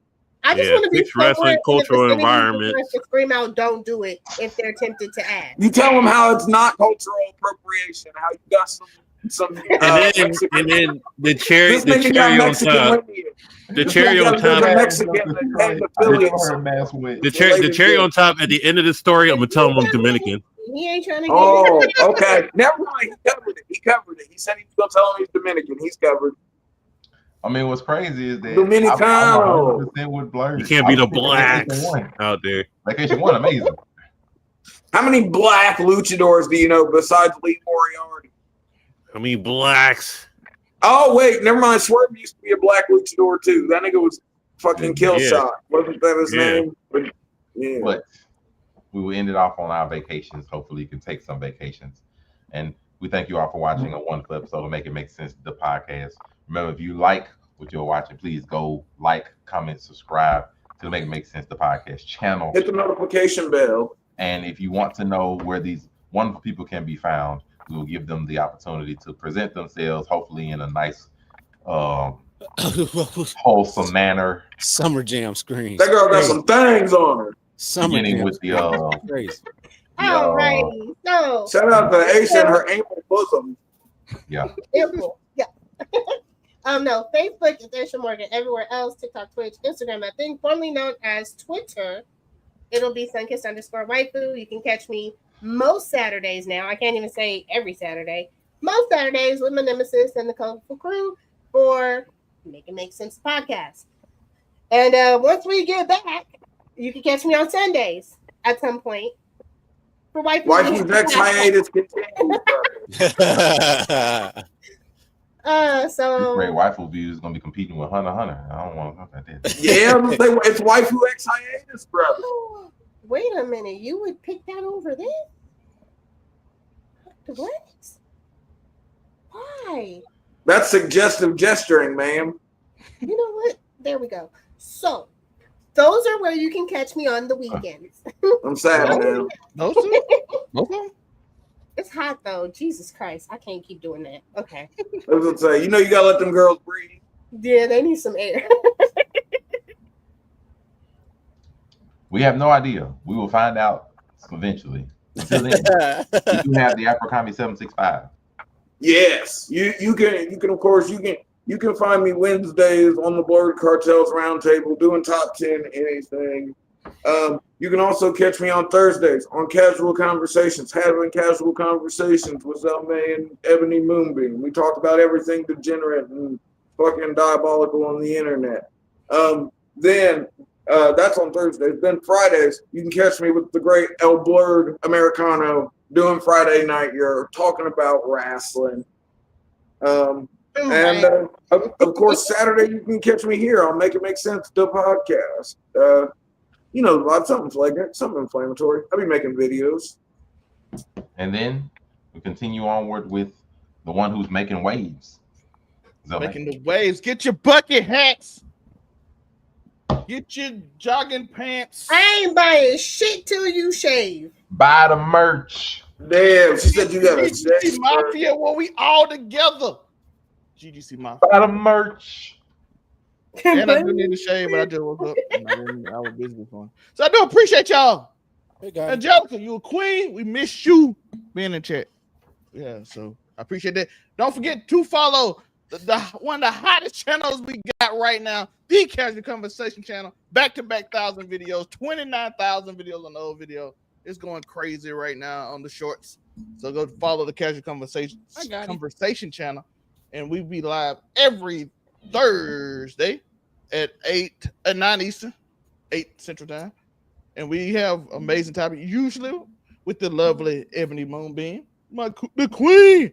I just want to be fix wrestling, cultural environment. To scream out, "Don't do it!" if they're tempted to ask. You tell them how it's not cultural appropriation. How you got some. And then the cherry on top. The cherry on top. The cherry on top. At the end of the story, I'm gonna tell him I'm Dominican. He ain't trying to get okay. Never mind. He covered it. He said he was gonna tell him he's Dominican. He's covered. I mean, what's crazy is that Dominicano. You can't be the blacks out there. Vacation One, amazing. How many black luchadors do you know besides Lee Moriarty? I mean, blacks. Oh wait, never mind. Swerve used to be a black luchador too. That nigga was fucking Killshot. Wasn't that his name? But we will end it off on our vacations. Hopefully, you can take some vacations. And we thank you all for watching a wonderful episode of Make It Make Sense, the podcast. Remember, if you like what you're watching, please go like, comment, subscribe to the Make It Make Sense, the podcast channel. Hit the notification bell. And if you want to know where these wonderful people can be found, we will give them the opportunity to present themselves, hopefully in a nice, wholesome manner. Summer Jam screen. That girl got some things on her. Beginning with the crazy. All right. So shout out to Ace and her ample bosom. Yeah. Ample. Yeah. No, Facebook is Aisha Morgan. Everywhere else, TikTok, Twitch, Instagram, I think, formerly known as Twitter. It'll be Sunkissed_waifu. You can catch me most Saturdays now. I can't even say every Saturday. Most Saturdays with my nemesis and the Colorful Crew for Make It Make Sense podcast. And once we get back, you can catch me on Sundays at some point. For Waifu's next hiatus continues. So great waifu views gonna be competing with Hunter. I don't want to talk about that. Yeah, it's waifu X hiatus, brother. Wait a minute, you would pick that over there? What? Why? That's suggestive gesturing, ma'am. You know what? There we go. So, those are where you can catch me on the weekends. I'm sad, man. Those two? It's hot though. Jesus Christ, I can't keep doing that. Okay. I was gonna say, you know, you gotta let them girls breathe. Yeah, they need some air. We have no idea. We will find out eventually. Until then, you do have the Afrocomedy 765. Yes, you can of course you can find me Wednesdays on the Blurred Cartels Roundtable doing top 10 anything. You can also catch me on Thursdays on Casual Conversations, having casual conversations with Zelma and Ebony Moonbeam. We talk about everything degenerate and fucking diabolical on the internet. Then that's on Thursdays. Then Fridays, you can catch me with the great El Blurred Americano doing Friday Night. You're talking about wrestling. And of course, Saturday, you can catch me here on Make It Make Sense, the podcast. You know, something flagrant, something inflammatory. I'll be making videos. And then we continue onward with the one who's making waves. Making the waves. Get your bucket hats. Get your jogging pants. I ain't buying shit till you shave. Buy the merch. Damn, she said you got a GGC Mafia. Well, we all together. GGC Mafia. Buy the merch. And I do need to shave, but I just woke up. And I was busy before. So I do appreciate y'all. Hey guys. Angelica, you a queen. We miss you being in the chat. Yeah, so I appreciate that. Don't forget to follow the one of the hottest channels we got right now, the Casual Conversation channel. Back-to-back 1,000 videos, 29,000 videos on the old video. It's going crazy right now on the shorts. So go follow the Casual Conversation channel, and we be live every Thursday at 9 Eastern, 8 Central Time. And we have amazing topics, usually with the lovely Ebony Moonbeam, the queen,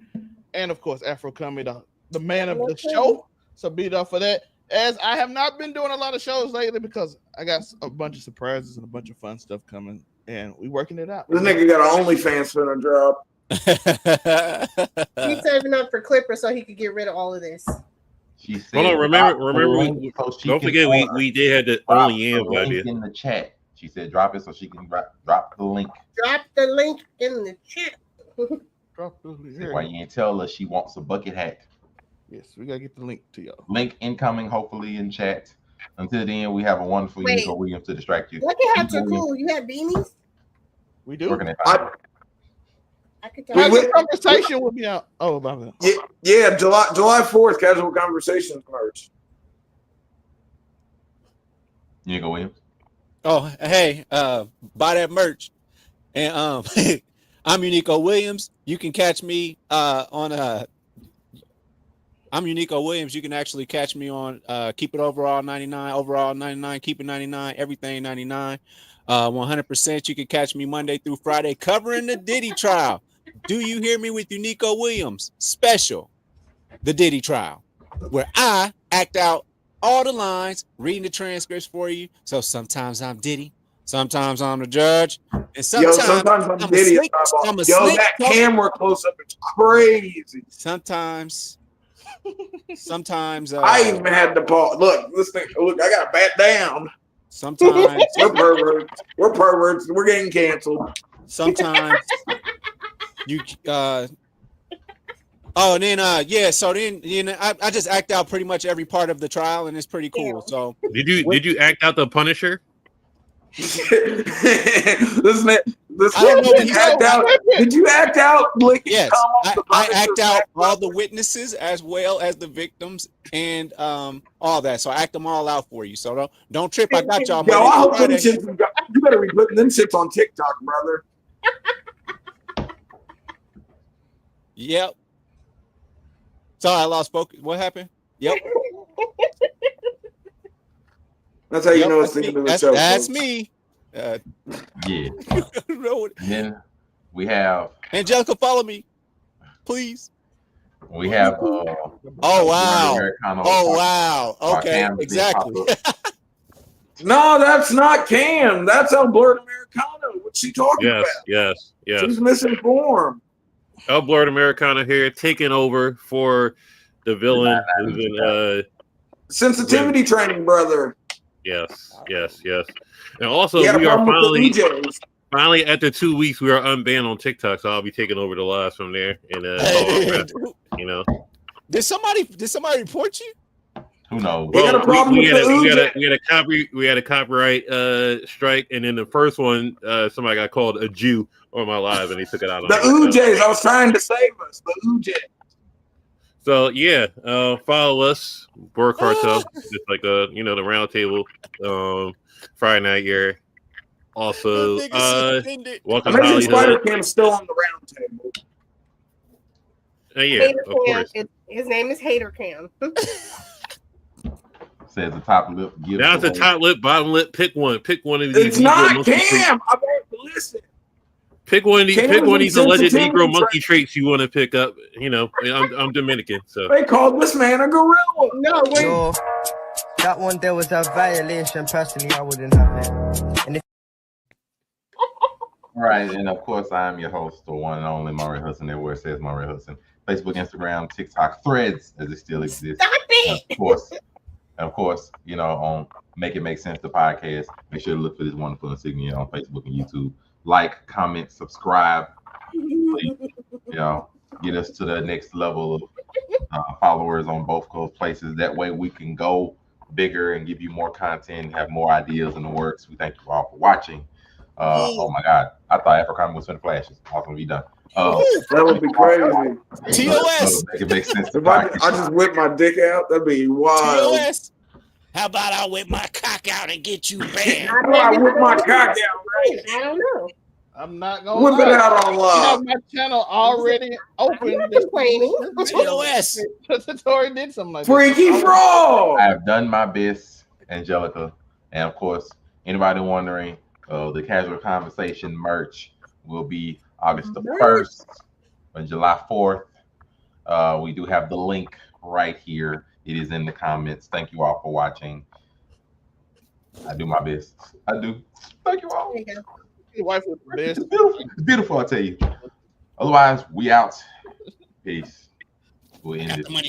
and of course Afro Comedy, the man of the show. So be there for that. As I have not been doing a lot of shows lately because I got a bunch of surprises and a bunch of fun stuff coming, and we working it out. This nigga got an OnlyFans finna drop. He's saving up for Clipper so he could get rid of all of this. Hold on, remember. Don't forget, we did have the OnlyFans idea in the chat. She said, "Drop it so she can drop the link." Drop the link in the chat. Drop the link. Why you ain't tell us she wants a bucket hat? Yes, we gotta get the link to y'all. Link incoming, hopefully in chat. Until then, we have a wonderful Unico Williams to distract you. Bucket hats are cool. You have beanies? We do. I could tell Casual Conversation will be out. Oh, about that. Yeah, July 4th, Casual Conversations merch. Unico Williams. Oh, hey, buy that merch. And I'm Unico Williams. You can catch me on I'm Unico Williams. You can actually catch me on Keep It Overall 99, Keep It 99, Everything 99. 100%. You can catch me Monday through Friday covering the Diddy trial. Do you hear me with Unico Williams? Special, the Diddy trial, where I act out all the lines, reading the transcripts for you. So sometimes I'm Diddy, sometimes I'm the judge, and sometimes I'm Diddy. that camera close up is crazy. Sometimes I even had to pause. Look, I gotta bat down. Sometimes we're perverts. We're getting canceled. Sometimes you and then so then I just act out pretty much every part of the trial, and it's pretty cool. So did you act out the Punisher? Did you act out? Yes, I act out all the witnesses as well as the victims and all that. So I act them all out for you. So don't trip. I got y'all. Yo, I hope you better be putting them shits on TikTok, brother. Yep. Sorry, I lost focus. What happened? Yep. That's how you know it's thinking of the show. That's me. Yeah. And then we have Angelica. Follow me, please. We have. Oh wow. Okay. Exactly. No, that's not Cam. That's El Blurred Americano. What's she talking about? Yes. She's misinformed. El Blurred Americano here, taking over for the villain who's in sensitivity training, brother. Yes. And also, we are finally after 2 weeks, we are unbanned on TikTok, so I'll be taking over the lives from there. And did somebody report you? Who knows? Well, we had a copyright strike, and then the first one, somebody got called a Jew on my live, and they took it out. The UJs, I was trying to save us. The UJs. So yeah, follow us, Border Cartel, just like the round table, Friday night here. Also, welcome to Hollywood. Spider-Cam's still on the round table. Yeah, of course. His name is Hater Cam. Says the top lip. Now it's the top lip, bottom lip. Pick one. Pick one of these. It's not Cam. I mean, listen. Pick one of these. Pick one of these alleged Negro monkey traits you want to pick up. I'm Dominican, so they called this man a gorilla. No, wait. So, that one there was a violation. Personally, I wouldn't have it. And Right, and of course, I am your host, the one and only Maury Hudson. Everywhere it says Maury Hudson. Facebook, Instagram, TikTok, Threads, as it still exists. Stop it. Of course, on Make It Make Sense, the podcast. Make sure to look for this wonderful insignia on Facebook and YouTube. Like, comment, subscribe. Please, get us to the next level of followers on both those places. That way we can go bigger and give you more content, have more ideas in the works. We thank you all for watching. Oh my God, I thought African was finna flashes. How can we done? That would be crazy. TOS. Make it make sense. If I just whip my dick out, that'd be wild. TOS. How about I whip my cock out and get you banned? How do I whip my cock out, right? I don't know. I'm not gonna whip it lie. out on I live. have my channel already open. Complaining. TOS. Tori did something like Freaky that. frog. I have done my best, Angelica, and of course, anybody wondering, the Casual Conversation merch will be August the 1st and July 4th. We do have the link right here. It is in the comments. Thank you all for watching. I do my best. I do. Thank you all. There you go. Your wife was the best. It's beautiful. It's beautiful, I tell you. Otherwise, we out. Peace. We'll end it.